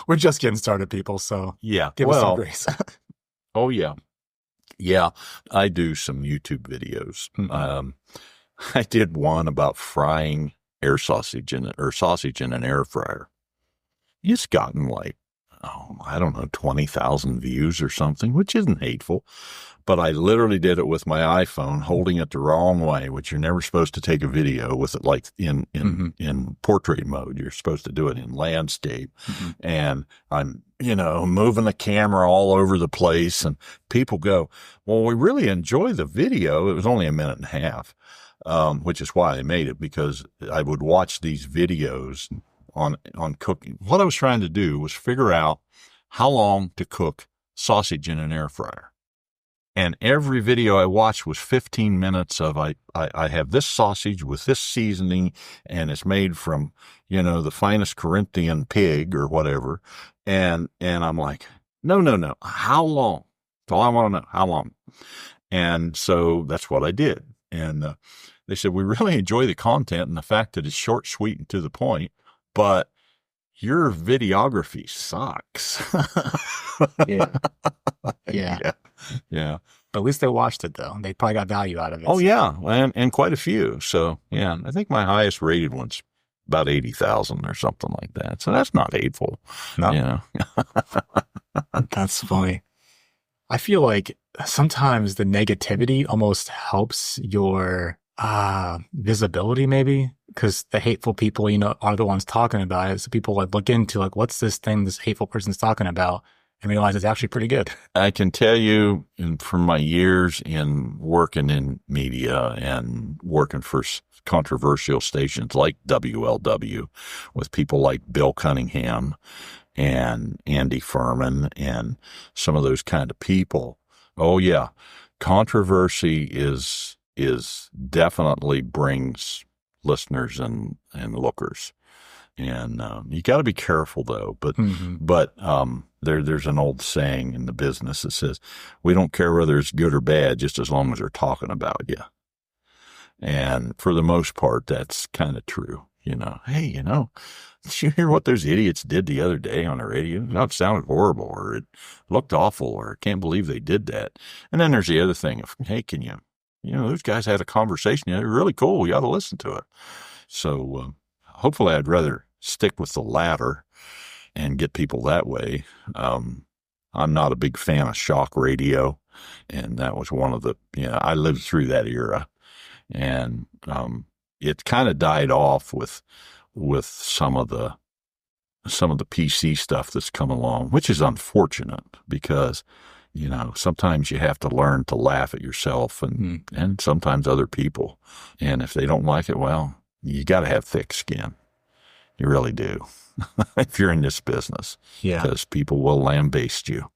we're just getting started, people. So yeah, give us some grace. Oh yeah, yeah. I do some YouTube videos. I did one about frying sausage in an air fryer. It's gotten like, I don't know, 20,000 views or something, which isn't hateful. But I literally did it with my iPhone, holding it the wrong way, which you're never supposed to take a video with it like in portrait mode. You're supposed to do it in landscape. And I'm, moving the camera all over the place. And people go, well, we really enjoy the video. It was only a minute and a half, which is why I made it, because I would watch these videos on cooking. What I was trying to do was figure out how long to cook sausage in an air fryer. And every video I watched was 15 minutes of, I have this sausage with this seasoning, and it's made from, the finest Corinthian pig or whatever. And I'm like, no. How long? So I want to know how long. And so that's what I did. And they said, we really enjoy the content and the fact that it's short, sweet, and to the point, but your videography sucks. Yeah. Yeah. But at least they watched it, though. They probably got value out of it. Oh, yeah. And quite a few. So, yeah, I think my highest rated one's about 80,000 or something like that. So that's not hateful. No. That's funny. I feel like sometimes the negativity almost helps your visibility, maybe, because the hateful people, are the ones talking about it. So people look into what's this thing this hateful person's talking about, and realize it's actually pretty good. I can tell you from my years in working in media and working for controversial stations like WLW with people like Bill Cunningham and Andy Furman and some of those kind of people. Oh yeah, controversy is definitely brings listeners and lookers. And you got to be careful, though. But there's an old saying in the business that says, we don't care whether it's good or bad, just as long as they're talking about you. And for the most part, that's kind of true. Hey, did you hear what those idiots did the other day on the radio? It sounded horrible, or it looked awful, or I can't believe they did that. And then there's the other thing of, hey, can you, those guys had a conversation. They're really cool. You ought to listen to it. So hopefully I'd rather stick with the latter and get people that way. I'm not a big fan of shock radio, and that was one of the, I lived through that era, and it kind of died off with some of the PC stuff that's come along, which is unfortunate because, sometimes you have to learn to laugh at yourself and sometimes other people. And if they don't like it, well, you got to have thick skin. You really do. If you're in this business. Yeah. Because people will lambaste you.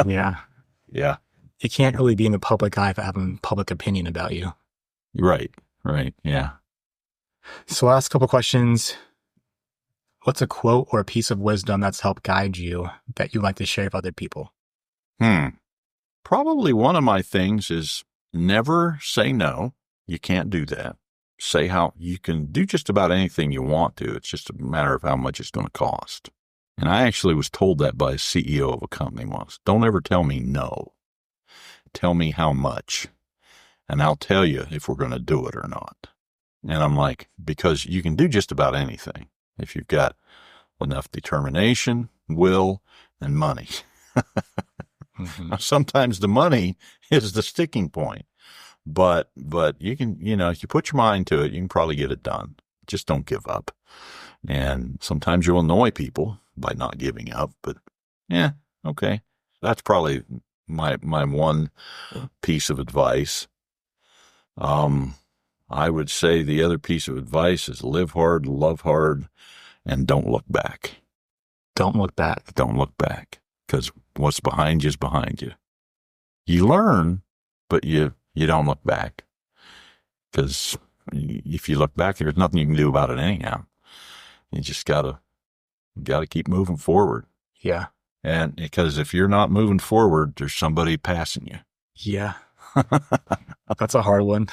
Yeah. Yeah. You can't really be in the public eye for having public opinion about you. Right. Yeah. So last couple questions. What's a quote or a piece of wisdom that's helped guide you that you like to share with other people? Probably one of my things is never say no. You can't do that. Say how you can do just about anything you want to. It's just a matter of how much it's going to cost. And I actually was told that by a CEO of a company once. Don't ever tell me no. Tell me how much, and I'll tell you if we're going to do it or not. And I'm like, because you can do just about anything if you've got enough determination, will, and money. Now, sometimes the money is the sticking point, but you can, if you put your mind to it, you can probably get it done. Just don't give up. And sometimes you'll annoy people by not giving up, but yeah, okay. That's probably my one piece of advice. I would say the other piece of advice is live hard, love hard, and don't look back. Don't look back. Don't look back, because what's behind you is behind you. You learn, but you don't look back, because if you look back, there's nothing you can do about it anyhow. You just gotta keep moving forward. Yeah. And because if you're not moving forward, there's somebody passing you. Yeah. That's a hard one.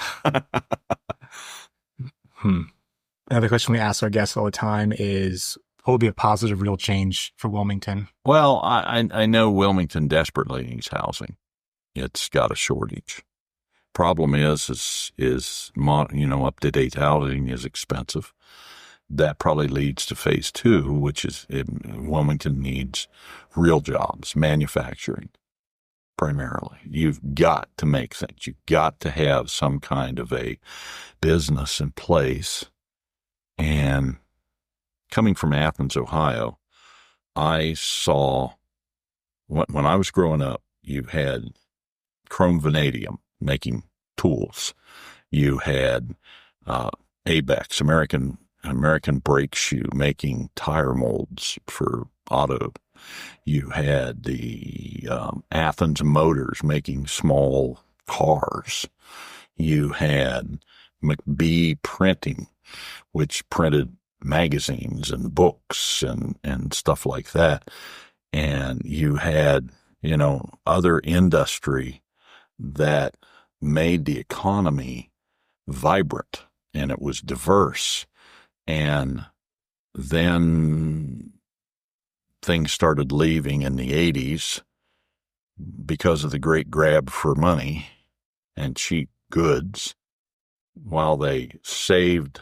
Another question we ask our guests all the time is, what would be a positive real change for Wilmington? Well, I know Wilmington desperately needs housing. It's got a shortage. Problem is up-to-date housing is expensive. That probably leads to phase 2, which is Wilmington needs real jobs, manufacturing, primarily. You've got to make things. You've got to have some kind of a business in place. And coming from Athens, Ohio, I saw, when I was growing up, you had chrome vanadium making tools. You had ABEX, American brake shoe, making tire molds for auto. You had the Athens Motors making small cars. You had McBee Printing, which printed magazines and books and stuff like that. And you had, other industry that made the economy vibrant, and it was diverse. And then things started leaving in the 80s because of the great grab for money and cheap goods, while they saved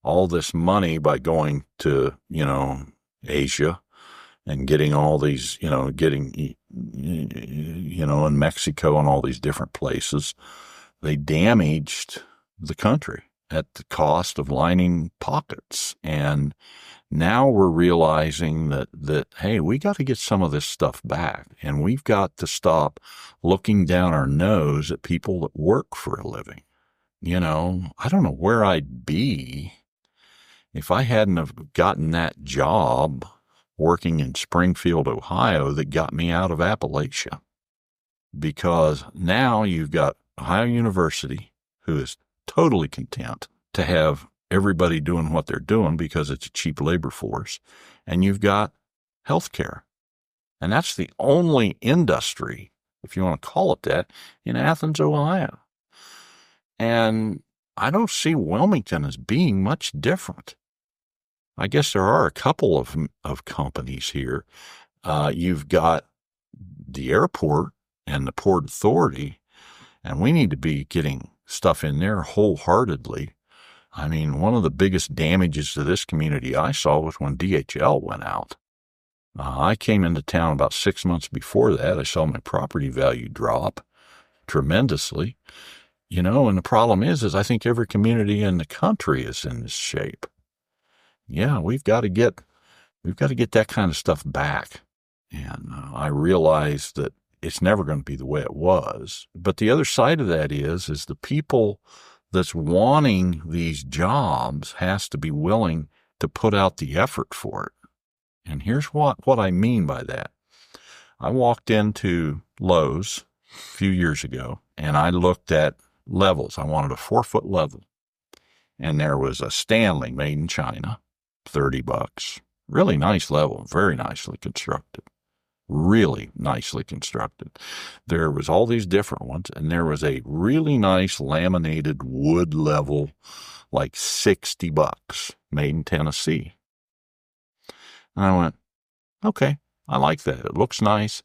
all this money by going to, Asia and getting all these, in Mexico and all these different places. They damaged the country at the cost of lining pockets. And now we're realizing that, hey, we got to get some of this stuff back, and we've got to stop looking down our nose at people that work for a living. I don't know where I'd be if I hadn't have gotten that job working in Springfield, Ohio, that got me out of Appalachia. Because now you've got Ohio University, who is totally content to have everybody doing what they're doing because it's a cheap labor force. And you've got healthcare. And that's the only industry, if you want to call it that, in Athens, Ohio. And I don't see Wilmington as being much different. I guess there are a couple of companies here. You've got the airport and the Port Authority, and we need to be getting stuff in there wholeheartedly. I mean, one of the biggest damages to this community I saw was when DHL went out. I came into town about 6 months before that. I saw my property value drop tremendously. And the problem is I think every community in the country is in this shape. Yeah, we've got to get that kind of stuff back. And I realized that it's never going to be the way it was. But the other side of that is the people that's wanting these jobs has to be willing to put out the effort for it. And here's what I mean by that. I walked into Lowe's a few years ago, and I looked at levels. I wanted a 4-foot level. And there was a Stanley made in China. $30. Really nice level, very nicely constructed. Really nicely constructed. There was all these different ones, and there was a really nice laminated wood level, like $60, made in Tennessee. And I went, okay, I like that. It looks nice.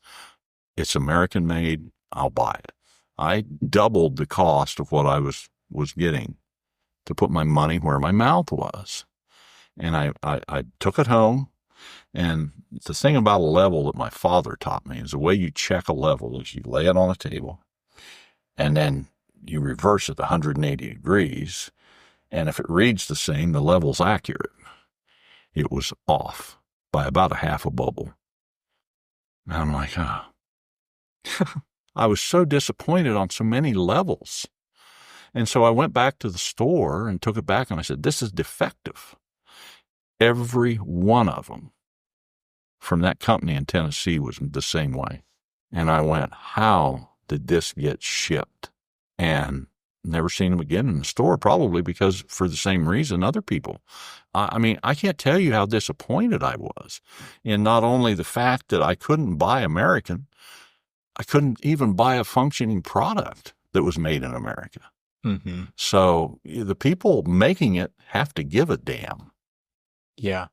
It's American made. I'll buy it. I doubled the cost of what I was getting to put my money where my mouth was. And I took it home. And the thing about a level that my father taught me is the way you check a level is you lay it on a table and then you reverse it 180 degrees. And if it reads the same, the level's accurate. It was off by about a half a bubble. And I'm like, oh. I was so disappointed on so many levels. And so I went back to the store and took it back and I said, this is defective. Every one of them from that company in Tennessee was the same way. And I went, how did this get shipped? And never seen them again in the store, probably because for the same reason other people. I mean, I can't tell you how disappointed I was in not only the fact that I couldn't buy American, I couldn't even buy a functioning product that was made in America. Mm-hmm. So the people making it have to give a damn. Yeah.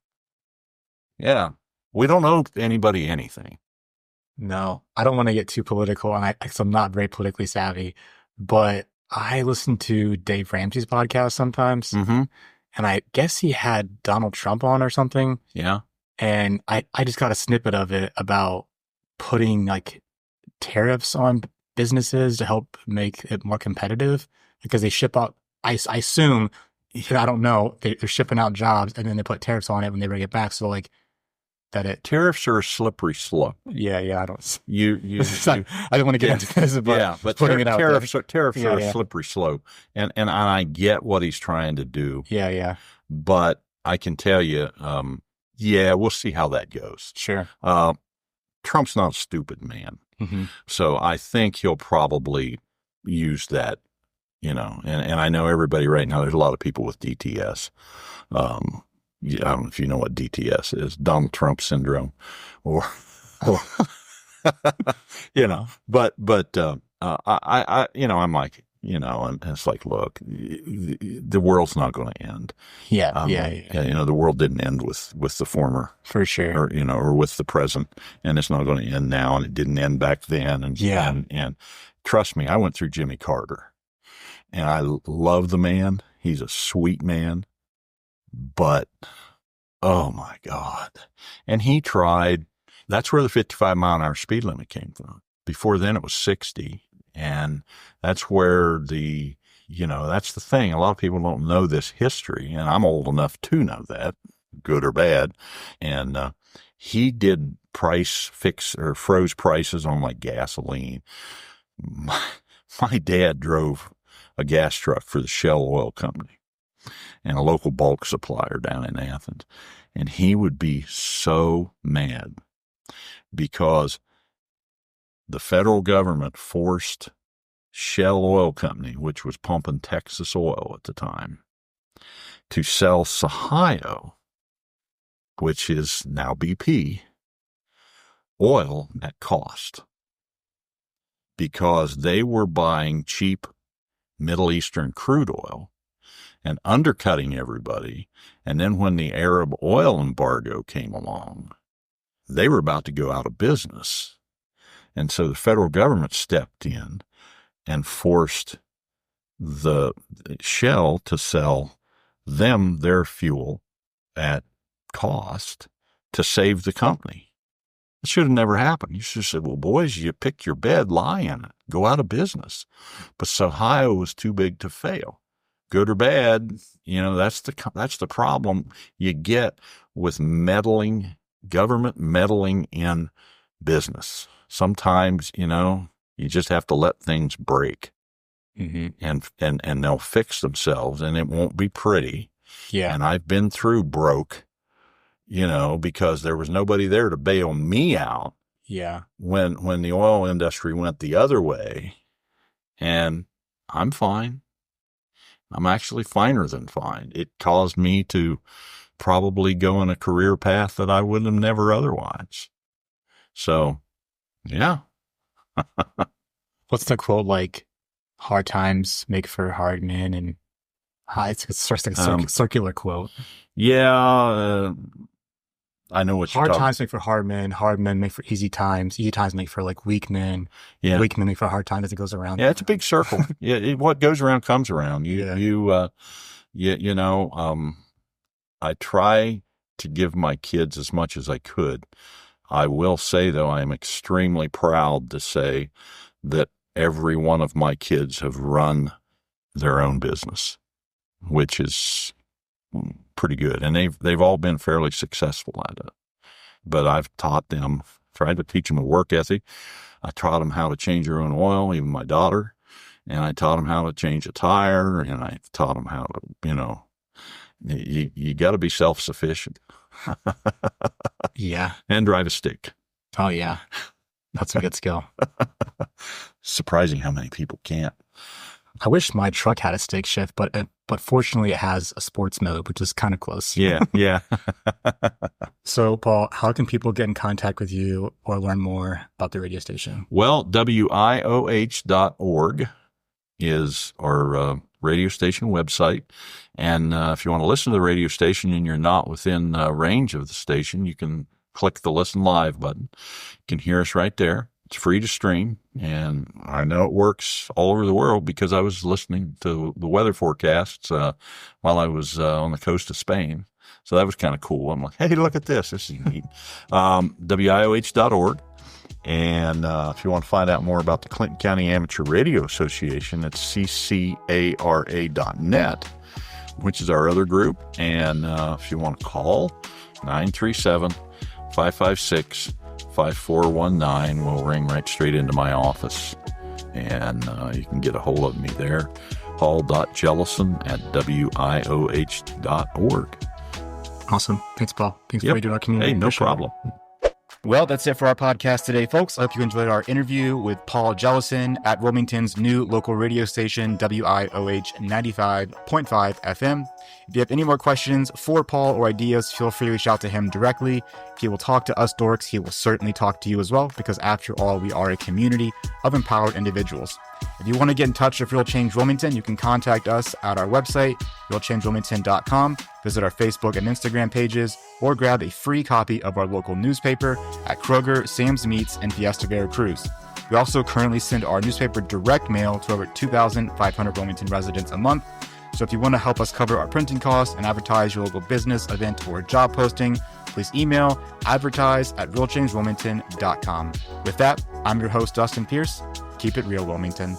Yeah. We don't owe anybody anything. No, I don't want to get too political, and because I'm not very politically savvy, but I listen to Dave Ramsey's podcast sometimes, Mm-hmm. and I guess he had Donald Trump on or something. Yeah. And I just got a snippet of it about putting like tariffs on businesses to help make it more competitive because they ship out, I assume, I don't know, they're shipping out jobs and then they put tariffs on it when they bring it back. So like that it. Tariffs are a slippery slope. Yeah. I don't. You I don't want to get into this, but yeah, but putting it out tariffs there. are a slippery slope, and I get what he's trying to do. Yeah. But I can tell you, we'll see how that goes. Sure. Trump's not a stupid man, Mm-hmm. so I think he'll probably use that. And I know everybody right now. There's a lot of people with DTS. I don't know if you know what DTS is, Donald Trump syndrome, or but I'm like, and it's like, look, the world's not going to end. Yeah. The world didn't end with the former, For sure. or with the present, and it's not going to end now, and it didn't end back then. And trust me, I went through Jimmy Carter, and I love the man. He's a sweet man. But, oh my God. And he tried, that's where the 55 mile an hour speed limit came from. Before then it was 60. And that's where that's the thing. A lot of people don't know this history, and I'm old enough to know that, good or bad. And, he did price fix or froze prices on like gasoline. My dad drove a gas truck for the Shell Oil Company and a local bulk supplier down in Athens. And he would be so mad because the federal government forced Shell Oil Company, which was pumping Texas oil at the time, to sell Ohio, which is now BP, oil at cost because they were buying cheap Middle Eastern crude oil and undercutting everybody. And then when the Arab oil embargo came along, they were about to go out of business. And so the federal government stepped in and forced the Shell to sell them their fuel at cost to save the company. It should have never happened. You should have said, well, boys, you picked your bed, lie in it, go out of business. But Ohio was too big to fail. Good or bad, that's the problem you get with government meddling in business. Sometimes, you just have to let things break, Mm-hmm. and they'll fix themselves, and it won't be pretty. Yeah. And I've been through broke, because there was nobody there to bail me out. Yeah. When the oil industry went the other way, and I'm fine. I'm actually finer than fine. It caused me to probably go in a career path that I would have never otherwise. So, yeah. What's the quote like? Hard times make for hard men, and it's sort of like a circular quote. Yeah, I know what hard times make for hard men make for easy times make for like weak men, weak men make for hard times as it goes around. Yeah, it's a big circle. What goes around comes around. I try to give my kids as much as I could. I will say, though, I am extremely proud to say that every one of my kids have run their own business, which is pretty good. And they've all been fairly successful at it. But I've tried to teach them a work ethic. I taught them how to change their own oil, even my daughter. And I taught them how to change a tire. And I taught them how to, you got to be self-sufficient. Yeah. And drive a stick. Oh, yeah. That's a good skill. Surprising how many people can't. I wish my truck had a stick shift, but fortunately it has a sports mode, which is kind of close. Yeah. So, Paul, how can people get in contact with you or learn more about the radio station? Well, WIOH.org is our radio station website. And if you want to listen to the radio station and you're not within range of the station, you can click the Listen Live button. You can hear us right there. It's free to stream, and I know it works all over the world because I was listening to the weather forecasts while I was on the coast of Spain. So that was kind of cool. I'm like, hey, look at this. This is neat. WIOH.org. And if you want to find out more about the Clinton County Amateur Radio Association, it's ccara.net, which is our other group. And if you want to call, 937-556-5419 will ring right straight into my office. And you can get a hold of me there, paul.jellison@wioh.org. Awesome. Thanks, Paul. Thanks for what you do in our community. Hey, no problem. Well, that's it for our podcast today, folks. I hope you enjoyed our interview with Paul Jellison at Wilmington's new local radio station, WIOH 95.5 FM. If you have any more questions for Paul or ideas, feel free to reach out to him directly. If he will talk to us dorks, he will certainly talk to you as well, because after all, we are a community of empowered individuals. If you want to get in touch with Real Change Wilmington, you can contact us at our website, realchangewilmington.com, visit our Facebook and Instagram pages, or grab a free copy of our local newspaper at Kroger, Sam's Meats, and Fiesta Veracruz. We also currently send our newspaper direct mail to over 2,500 Wilmington residents a month. So if you want to help us cover our printing costs and advertise your local business, event, or job posting, please email advertise@realchangewilmington.com. With that, I'm your host, Dustin Pierce. Keep it real, Wilmington.